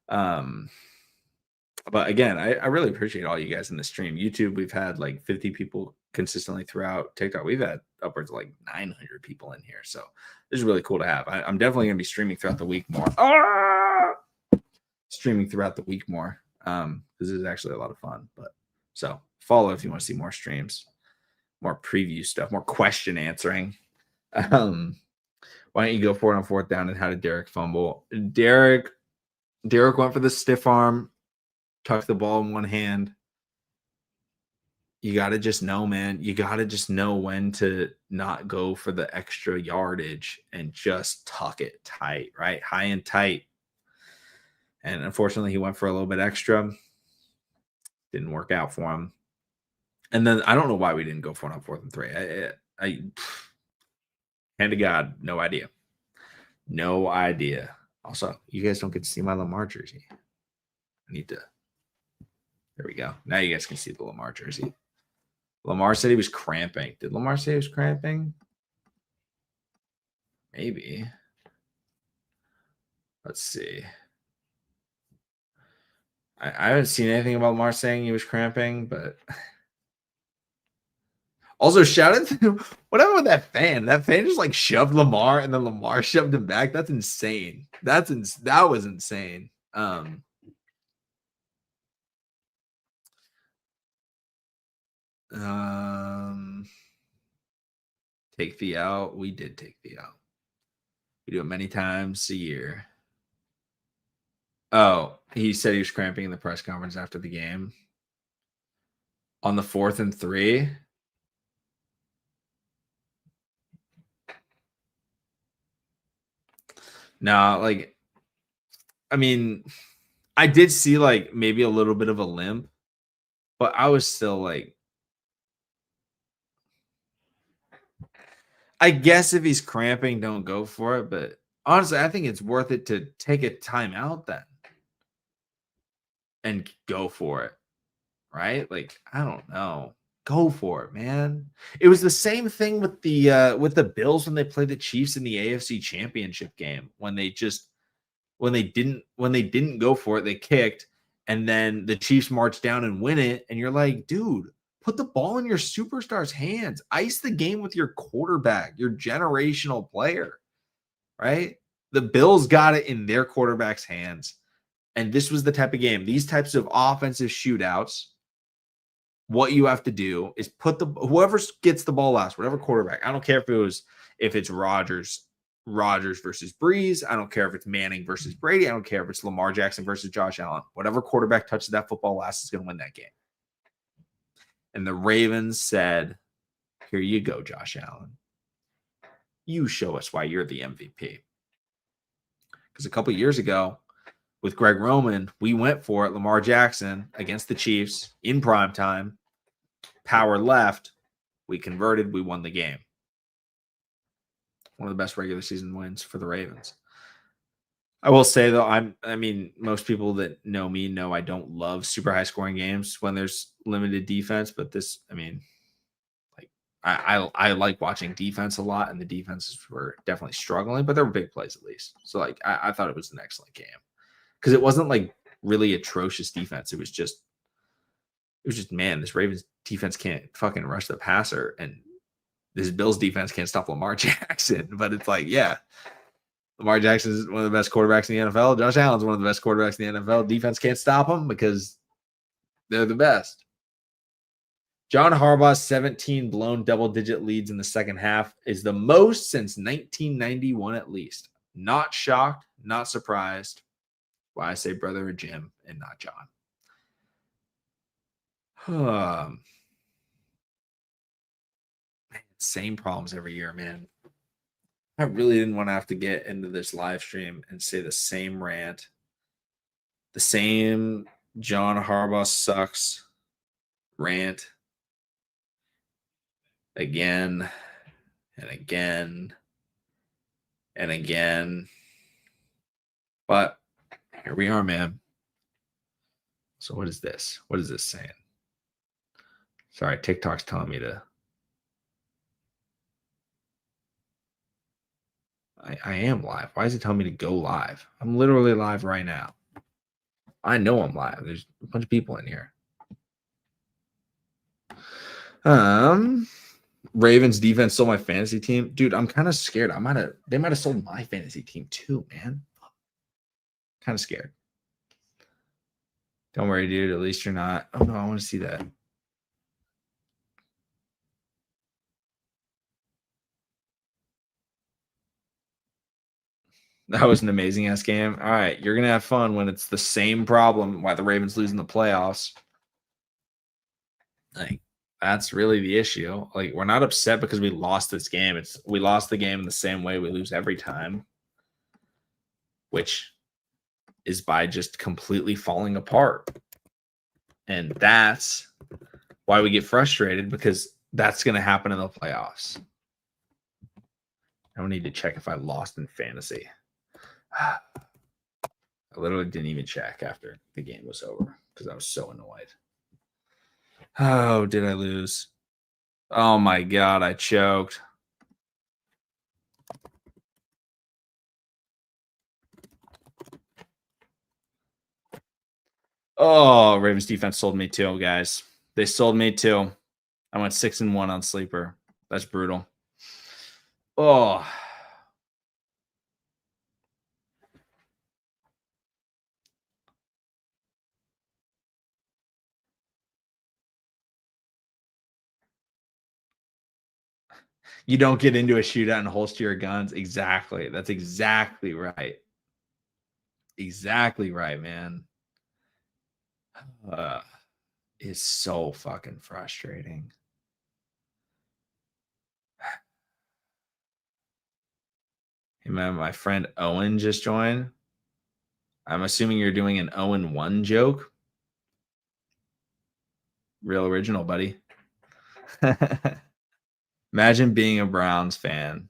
But again, I really appreciate all you guys in the stream. YouTube, we've had like 50 people consistently throughout. TikTok, we've had upwards of like 900 people in here. So this is really cool to have. I'm definitely going to be streaming throughout the week more. Streaming throughout the week more. This is actually a lot of fun. But so follow if you want to see more streams, more preview stuff, more question answering. Why don't you go for it on 4th down, and how did Derek fumble? Derek went for the stiff arm, tucked the ball in one hand. You got to just know, man. You got to just know when to not go for the extra yardage and just tuck it tight, right? High and tight. And unfortunately, he went for a little bit extra. Didn't work out for him. And then I don't know why we didn't go for it on 4th and 3. I hand to God, no idea. No idea. Also, you guys don't get to see my Lamar jersey. I need to. There we go. Now you guys can see the Lamar jersey. Lamar said he was cramping. Did Lamar say he was cramping? Maybe. Let's see. I haven't seen anything about Lamar saying he was cramping, but also shout out to what happened with that fan? That fan just like shoved Lamar and then Lamar shoved him back. That's insane. That was insane. Take the out. We did take the out. We do it many times a year. Oh, he said he was cramping in the press conference after the game. On the 4th and 3. No, like, I mean, I did see like maybe a little bit of a limp, but I was still like, I guess if he's cramping, don't go for it. But honestly, I think it's worth it to take a timeout then and go for it. Right? Like, I don't know. Go for it, man. It was the same thing with the Bills when they played the Chiefs in the AFC Championship game when they didn't go for it, they kicked, and then the Chiefs marched down and win it, and you're like, dude, put the ball in your superstar's hands. Ice the game with your quarterback, your generational player, right? The Bills got it in their quarterback's hands. And this was the type of game, these types of offensive shootouts, what you have to do is put whoever gets the ball last, whatever quarterback. I don't care if it's Rodgers versus Breeze. I don't care if it's Manning versus Brady. I don't care if it's Lamar Jackson versus Josh Allen. Whatever quarterback touches that football last is going to win that game. And the Ravens said, here you go, Josh Allen. You show us why you're the MVP. Because a couple years ago with Greg Roman, we went for it. Lamar Jackson against the Chiefs in prime time. Power left. We converted. We won the game. One of the best regular season wins for the Ravens. I will say though, I mean, most people that know me know I don't love super high scoring games when there's limited defense, but this, I mean, like I like watching defense a lot, and the defenses were definitely struggling, but there were big plays at least. So like I thought it was an excellent game because it wasn't like really atrocious defense. It was just man, this Ravens defense can't fucking rush the passer, and this Bills defense can't stop Lamar Jackson. But it's like, yeah, Lamar Jackson is one of the best quarterbacks in the NFL. Josh Allen's one of the best quarterbacks in the NFL. Defense can't stop them because they're the best. John Harbaugh's 17 blown double-digit leads in the second half is the most since 1991 at least. Not shocked, not surprised. Why I say brother Jim and not John. Same problems every year, man. I really didn't want to have to get into this live stream and say the same rant, the same John Harbaugh sucks rant again and again and again. But here we are, man. So what is this? What is this saying? Sorry, TikTok's telling me to. I am live. Why is it telling me to go live? I'm literally live right now. I know I'm live. There's a bunch of people in here. Ravens defense stole my fantasy team. Dude, I'm kind of scared. They might have sold my fantasy team too, man. Kind of scared. Don't worry, dude. At least you're not. Oh no, I want to see that. That was an amazing ass game. All right, you're gonna have fun when it's the same problem why the Ravens lose in the playoffs. Like, that's really the issue. Like, we're not upset because we lost this game. We lost the game in the same way we lose every time, which is by just completely falling apart. And that's why we get frustrated, because that's going to happen in the playoffs. I don't need to check if I lost in fantasy. I literally didn't even check after the game was over because I was so annoyed. Oh, did I lose? Oh my God, I choked. Oh, Ravens defense sold me too, guys. They sold me too. I went 6-1 on sleeper. That's brutal. Oh, you don't get into a shootout and holster your guns. Exactly. That's exactly right. Exactly right, man. Uh, it's so fucking frustrating. Hey, man, my friend Owen just joined. I'm assuming you're doing an Owen 1 joke. Real original, buddy. Imagine being a Browns fan.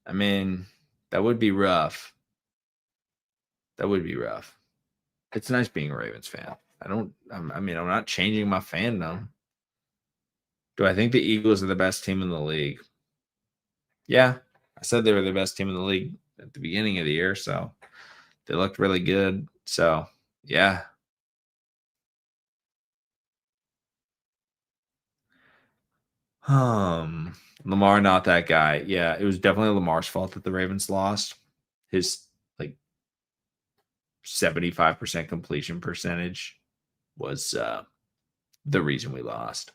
I mean, that would be rough. That would be rough. It's nice being a Ravens fan. I mean, I'm not changing my fandom. Do I think the Eagles are the best team in the league? Yeah. I said they were the best team in the league at the beginning of the year, so they looked really good. So, yeah. Lamar, not that guy. Yeah, it was definitely Lamar's fault that the Ravens lost. His like 75% completion percentage was the reason we lost.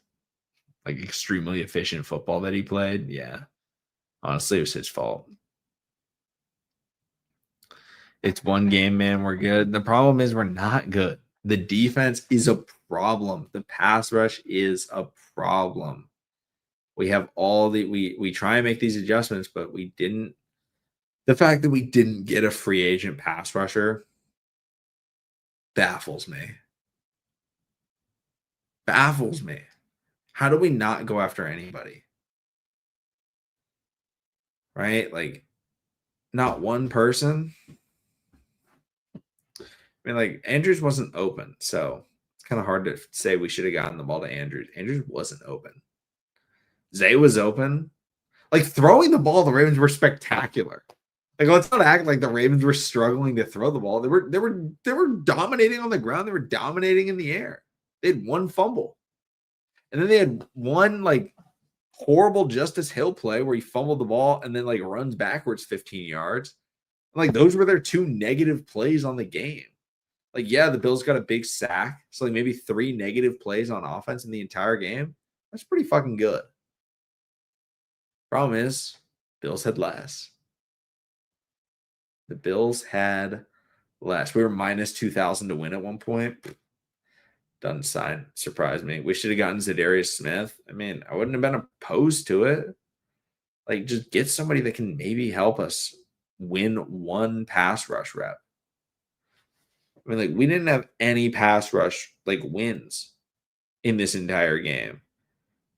Like extremely efficient football that he played. Yeah. Honestly, it was his fault. It's one game, man. We're good. The problem is we're not good. The defense is a problem. The pass rush is a problem. We have all the we try and make these adjustments, but we didn't. The fact that we didn't get a free agent pass rusher baffles me. Baffles me. How do we not go after anybody? Right? Like not one person. I mean, like Andrews wasn't open, so it's kind of hard to say we should have gotten the ball to Andrews. Andrews wasn't open. Zay was open. Like throwing the ball, the Ravens were spectacular. Like let's not act like the Ravens were struggling to throw the ball. They were dominating on the ground. They were dominating in the air. They had one fumble, and then they had one like horrible Justice Hill play where he fumbled the ball and then like runs backwards 15 yards. Like those were their two negative plays on the game. Like yeah, the Bills got a big sack, so like maybe 3 negative plays on offense in the entire game. That's pretty fucking good. Problem is, Bills had less. The Bills had less. We were minus 2,000 to win at one point. Doesn't surprise me. We should have gotten Zadarius Smith. I mean, I wouldn't have been opposed to it. Like, just get somebody that can maybe help us win one pass rush rep. I mean, like, we didn't have any pass rush like wins in this entire game.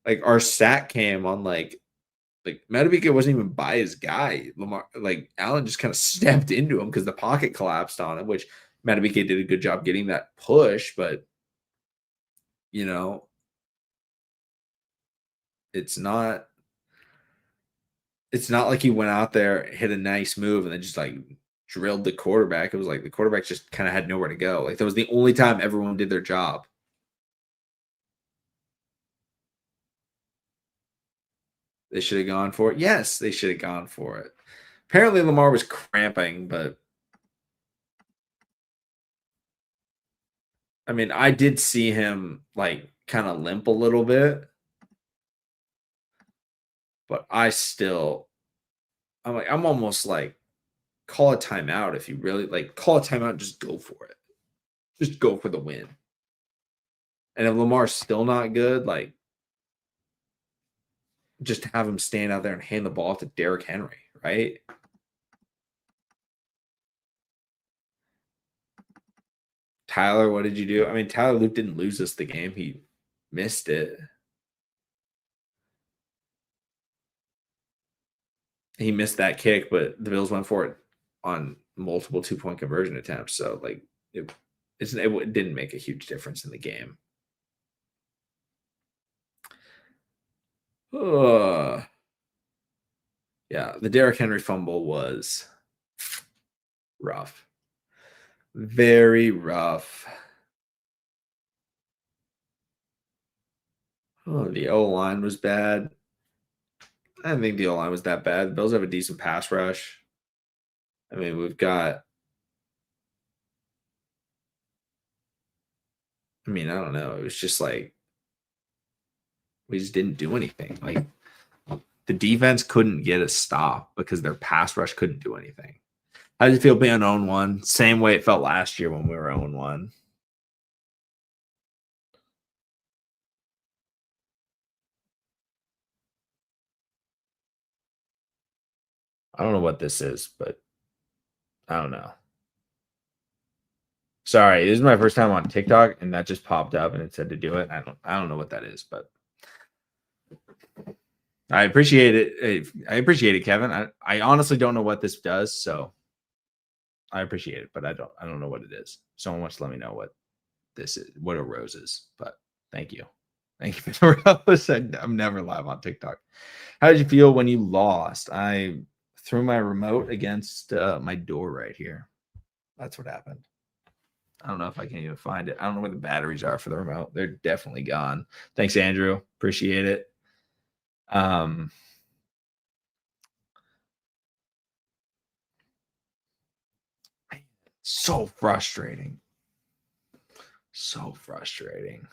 Like, our sack came on like Madubuike wasn't even by his guy. Lamar, like Allen just kind of stepped into him because the pocket collapsed on him, which Madubuike did a good job getting that push, but you know, it's not like he went out there, hit a nice move, and then just like drilled the quarterback. It was like the quarterback just kind of had nowhere to go. Like that was the only time everyone did their job. They should have gone for it. Yes, they should have gone for it. Apparently Lamar was cramping, but I mean, I did see him like kind of limp a little bit, but I'm almost like call a timeout if you really like call a timeout, just go for it. Just go for the win. And if Lamar's still not good, like just have him stand out there and hand the ball to Derrick Henry, right? Tyler, what did you do? I mean, Tyler Luke didn't lose us the game. He missed it. He missed that kick, but the Bills went for it on multiple 2-point conversion attempts. So like it didn't make a huge difference in the game. Yeah, the Derrick Henry fumble was rough. Very rough. Oh, the O line was bad. I didn't think the O line was that bad. The Bills have a decent pass rush. I mean, we've got. I mean, I don't know. It was just like we just didn't do anything. Like the defense couldn't get a stop because their pass rush couldn't do anything. How did you feel being 0-1? Same way it felt last year when we were 0-1. I don't know what this is, but I don't know. Sorry, this is my first time on TikTok, and that just popped up and it said to do it. I don't know what that is, but I appreciate it. I appreciate it, Kevin. I honestly don't know what this does, so I appreciate it, but I don't know what it is. Someone wants to let me know what this is, what a rose is. But thank you. Thank you for the rose. I'm never live on TikTok. How did you feel when you lost? I threw my remote against my door right here. That's what happened. I don't know if I can even find it. I don't know where the batteries are for the remote. They're definitely gone. Thanks, Andrew. Appreciate it. So frustrating. So frustrating.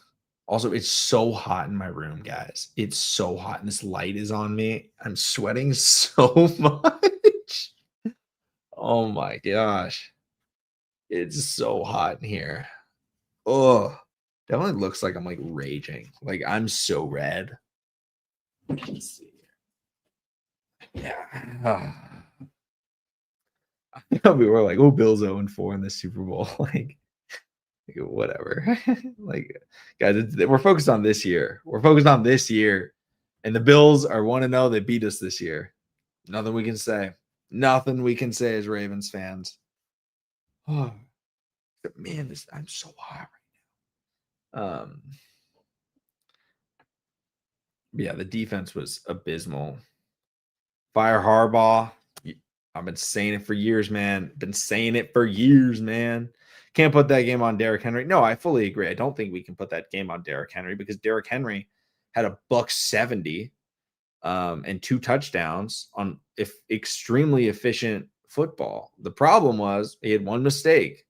Also, it's so hot in my room, guys. It's so hot, and this light is on me. I'm sweating so much. Oh my gosh. It's so hot in here. Oh, definitely looks like I'm like raging. Like I'm so red. Let's see. Yeah. We were like, oh, Bill's 0-4 in the Super Bowl. Like, whatever. Like, guys, we're focused on this year. We're focused on this year. And the Bills are 1-0. They beat us this year. Nothing we can say. Nothing we can say as Ravens fans. Oh, man, I'm so hot right now. Yeah, the defense was abysmal. Fire Harbaugh. I've been saying it for years, man. Been saying it for years, man. Can't put that game on Derrick Henry. No, I fully agree. I don't think we can put that game on Derrick Henry because Derrick Henry had a buck 70 and 2 touchdowns on if extremely efficient football. The problem was he had one mistake.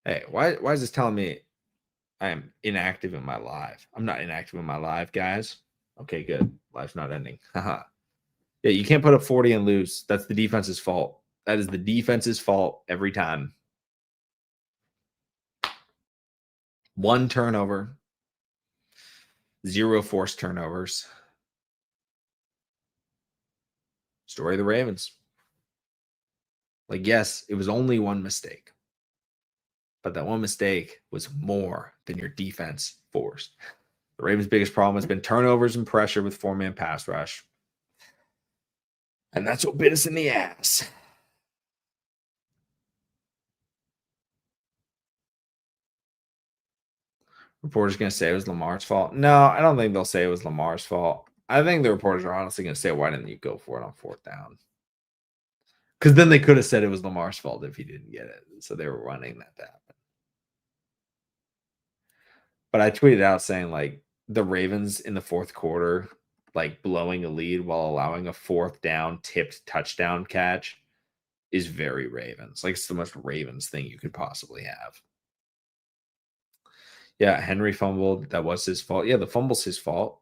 Hey, why is this telling me I am inactive in my live? I'm not inactive in my live, guys. Okay, good. Life's not ending. Haha. Yeah, you can't put up 40 and lose. That's the defense's fault. That is the defense's fault every time. 1 turnover, 0 forced turnovers. Story of the Ravens. Like, yes, it was only 1 mistake, but that 1 mistake was more than your defense forced. The Ravens' biggest problem has been turnovers and pressure with 4-man pass rush. And that's what bit us in the ass. Reporters going to say it was Lamar's fault. No, I don't think they'll say it was Lamar's fault. I think the reporters are honestly going to say, why didn't you go for it on 4th down? Because then they could have said it was Lamar's fault if he didn't get it. So they were running that to happen. But I tweeted out saying, like, the Ravens in the 4th quarter, like, blowing a lead while allowing a 4th down tipped touchdown catch is very Ravens. Like, it's the most Ravens thing you could possibly have. Yeah, Henry fumbled. That was his fault. Yeah, the fumble's his fault.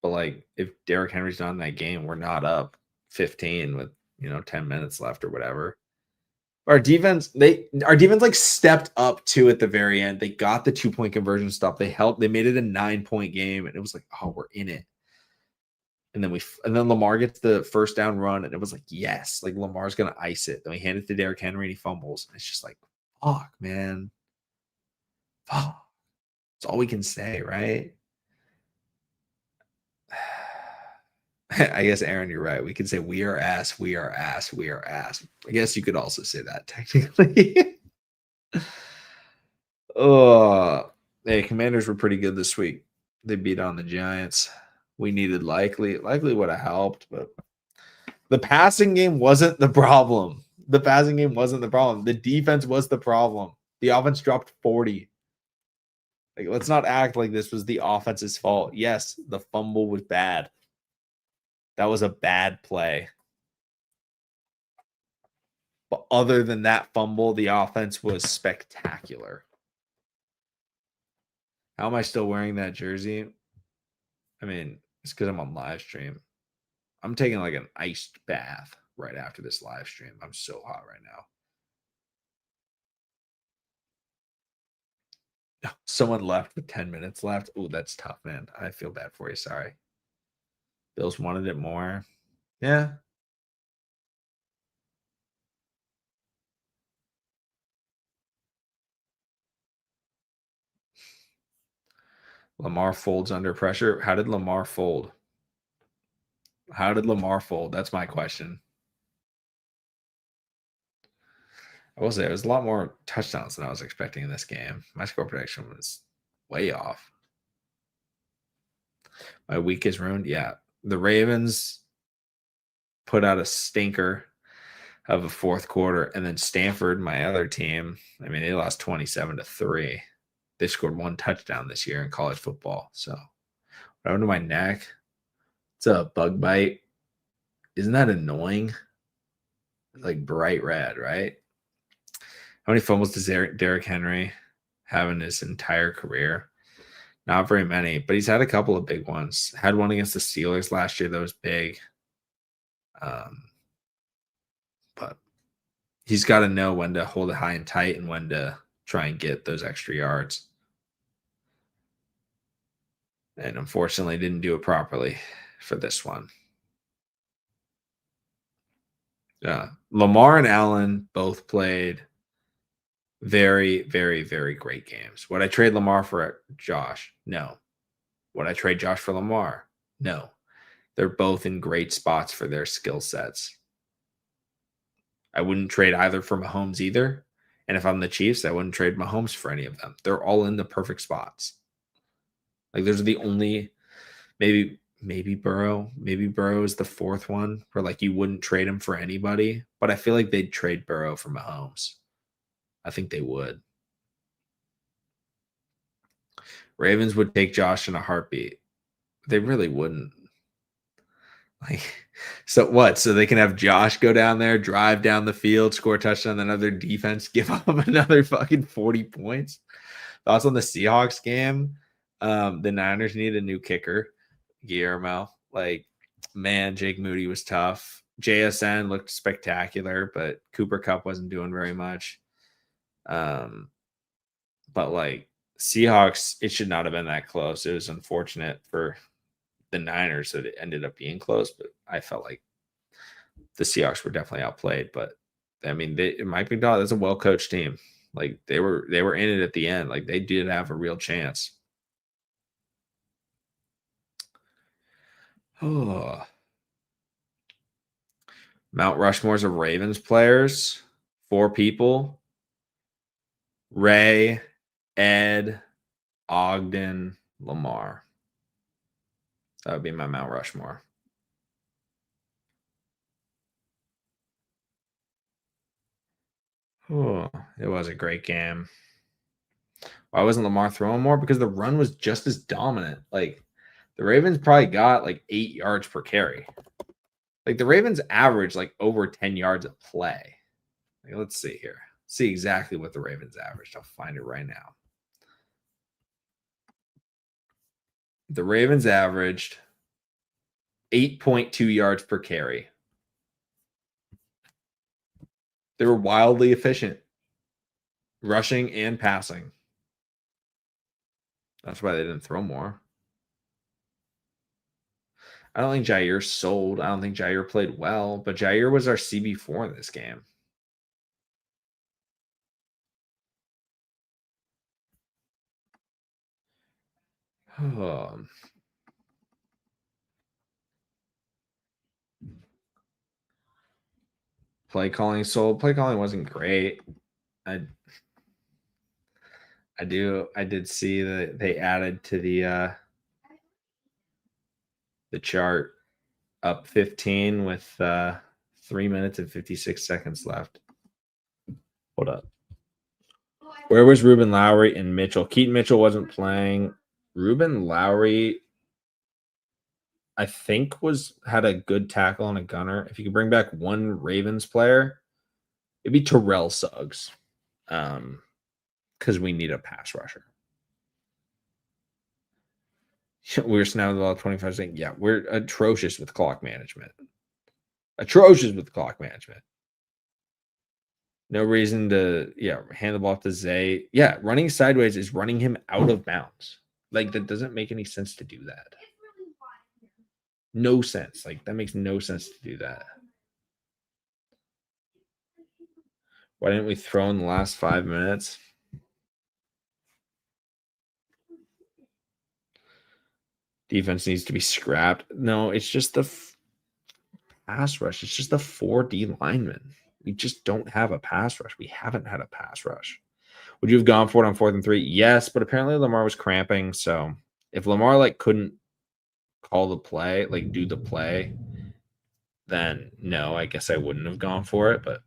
But, like, if Derrick Henry's not in that game, we're not up 15 with, 10 minutes left or whatever. Our defense, like stepped up too at the very end. They got the 2-point conversion stop. They made it a 9-point game, and it was like, oh, we're in it. And then Lamar gets the 1st down run, and it was like, yes, like Lamar's gonna ice it. Then we hand it to Derrick Henry, and he fumbles. And it's just like, fuck, man. Fuck. That's all we can say, right? I guess, Aaron, you're right. We can say we are ass, we are ass, we are ass. I guess you could also say that technically. Oh, hey, Commanders were pretty good this week. They beat on the Giants. We needed likely would have helped, but The passing game wasn't the problem. The passing game wasn't the problem. The defense was the problem. The offense dropped 40. Like, let's not act like this was the offense's fault. Yes, the fumble was bad. That was a bad play. But other than that fumble, the offense was spectacular. How am I still wearing that jersey? I mean, it's because I'm on live stream. I'm taking like an iced bath right after this live stream. I'm so hot right now. Someone left with 10 minutes left. Oh, that's tough, man. I feel bad for you. Sorry. Bills wanted it more. Yeah. Lamar folds under pressure. How did Lamar fold? How did Lamar fold? That's my question. I will say it was a lot more touchdowns than I was expecting in this game. My score prediction was way off. My week is ruined. Yeah. The Ravens put out a stinker of a fourth quarter, and then Stanford, my other team, I mean, they lost 27-3. They scored one touchdown this year in college football. So what happened to my neck? It's a bug bite. Isn't that annoying? It's like bright red, right? How many fumbles does Derrick Henry have in his entire career? Not very many, but he's had a couple of big ones. Had one against the Steelers last year that was big. But he's got to know when to hold it high and tight and when to try and get those extra yards. And unfortunately, didn't do it properly for this one. Lamar and Allen both played very, very, very great games. Would I trade Lamar for Josh? No. Would I trade Josh for Lamar? No. They're both in great spots for their skill sets. I wouldn't trade either for Mahomes either. And if I'm the Chiefs, I wouldn't trade Mahomes for any of them. They're all in the perfect spots. Like, those are the only, maybe Burrow. Maybe Burrow is the fourth one where like you wouldn't trade him for anybody. But I feel like they'd trade Burrow for Mahomes. I think they would. Ravens would take Josh in a heartbeat. They really wouldn't. Like, so what? So they can have Josh go down there, drive down the field, score a touchdown, then other defense give up another fucking 40 points. Thoughts on the Seahawks game? The Niners need a new kicker, Guillermo. Like, man, Jake Moody was tough. JSN looked spectacular, but Cooper Kupp wasn't doing very much. But like Seahawks, it should not have been that close. It was unfortunate for the Niners that it ended up being close, but I felt like the Seahawks were definitely outplayed. But I mean, Mike McDonald, that's a well coached team. Like they were in it at the end. Like they did have a real chance. Oh, Mount Rushmore's of Ravens players. 4 people: Ray, Ed, Ogden, Lamar. That would be my Mount Rushmore. Oh, it was a great game. Why wasn't Lamar throwing more? Because the run was just as dominant. Like the Ravens probably got like 8 yards per carry. Like the Ravens average like over 10 yards a play. Like, let's see here. See exactly what the Ravens averaged. I'll find it right now. The Ravens averaged 8.2 yards per carry. They were wildly efficient, rushing and passing. That's why they didn't throw more. I don't think Jair sold. I don't think Jair played well, but Jair was our CB4 in this game. Play calling sold. Play calling wasn't great. I did see that they added to the chart Up 15 with 3 minutes and 56 seconds left. Hold up. Where was Ruben Lowry and Mitchell? Keaton Mitchell wasn't playing. Ruben Lowry, I think, had a good tackle on a gunner. If you could bring back one Ravens player, it'd be Terrell Suggs. Because we need a pass rusher. We're snapping the ball 25 seconds. Yeah, we're atrocious with clock management. Atrocious with clock management. No reason to, hand the ball off to Zay. Yeah, running sideways is running him out of bounds. Like, that doesn't make any sense to do that. No sense. Like, that makes no sense to do that. Why didn't we throw in the last 5 minutes? Defense needs to be scrapped. No, it's just the pass rush. It's just the 4D linemen. We just don't have a pass rush. We haven't had a pass rush. Would you have gone for it on 4th and 3? Yes, but apparently Lamar was cramping. So if Lamar couldn't call the play, do the play, then no, I guess I wouldn't have gone for it. But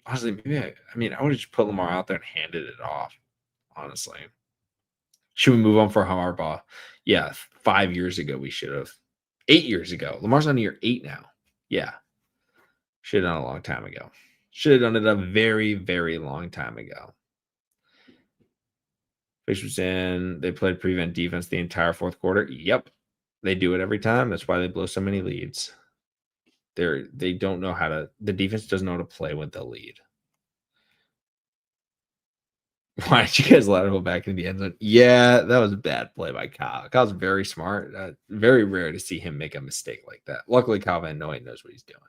honestly, maybe I would have just put Lamar out there and handed it off. Honestly, should we move on for Harbaugh? Yeah, 5 years ago we should have. 8 years ago. Lamar's on year 8 now. Yeah, should have done a long time ago. Should have done it a very, very long time ago. Fish was in. They played prevent defense the entire 4th quarter. Yep, they do it every time. That's why they blow so many leads. They don't know how to. The defense doesn't know how to play with the lead. Why did you guys let him go back into the end zone? Yeah, that was a bad play by Kyle. Kyle's very smart. Very rare to see him make a mistake like that. Luckily, Kyle Van Noy knows what he's doing.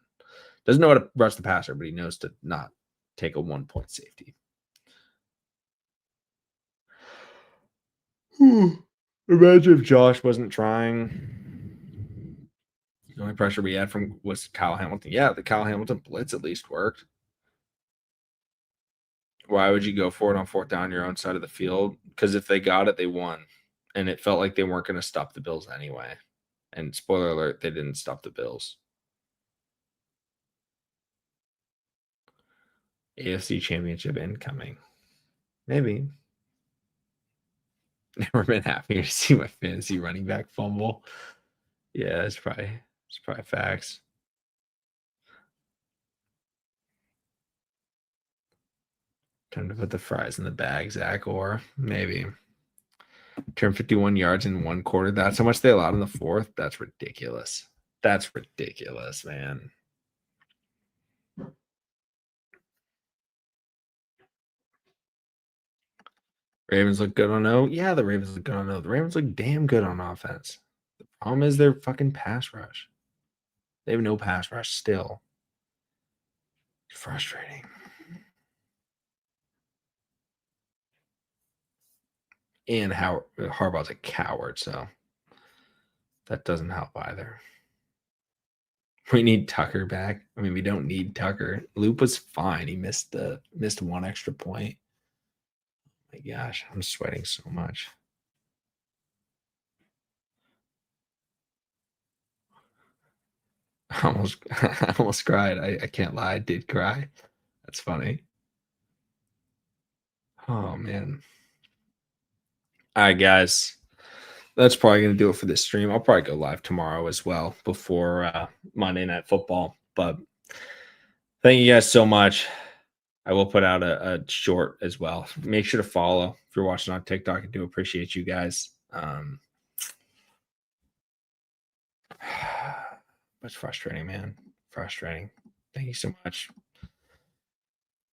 Doesn't know how to rush the passer, but he knows to not take a 1-point safety. Imagine if Josh wasn't trying. The only pressure we had from was Kyle Hamilton. Yeah, the Kyle Hamilton blitz at least worked. Why would you go for it on 4th down your own side of the field? Because if they got it, they won. And it felt like they weren't going to stop the Bills anyway. And spoiler alert, they didn't stop the Bills. AFC Championship incoming. Maybe. Never been happier to see my fantasy running back fumble. Yeah, it's probably facts. Time to put the fries in the bag, Zach, or maybe turn 51 yards in 1 quarter. That's how much they allowed in the 4th. That's ridiculous. That's ridiculous, man. Ravens look good on O. Yeah, the Ravens look good on O. The Ravens look damn good on offense. The problem is their fucking pass rush. They have no pass rush still. It's frustrating. And Harbaugh's a coward, so that doesn't help either. We need Tucker back. I mean, we don't need Tucker. Loop was fine. He missed 1 extra point. My gosh, I'm sweating so much. I almost cried. I can't lie. I did cry. That's funny. Oh man. All right, guys. That's probably going to do it for this stream. I'll probably go live tomorrow as well before Monday Night Football. But thank you guys so much. I will put out a short as well. Make sure to follow if you're watching on TikTok. I do appreciate you guys. It's frustrating, man. Frustrating. Thank you so much.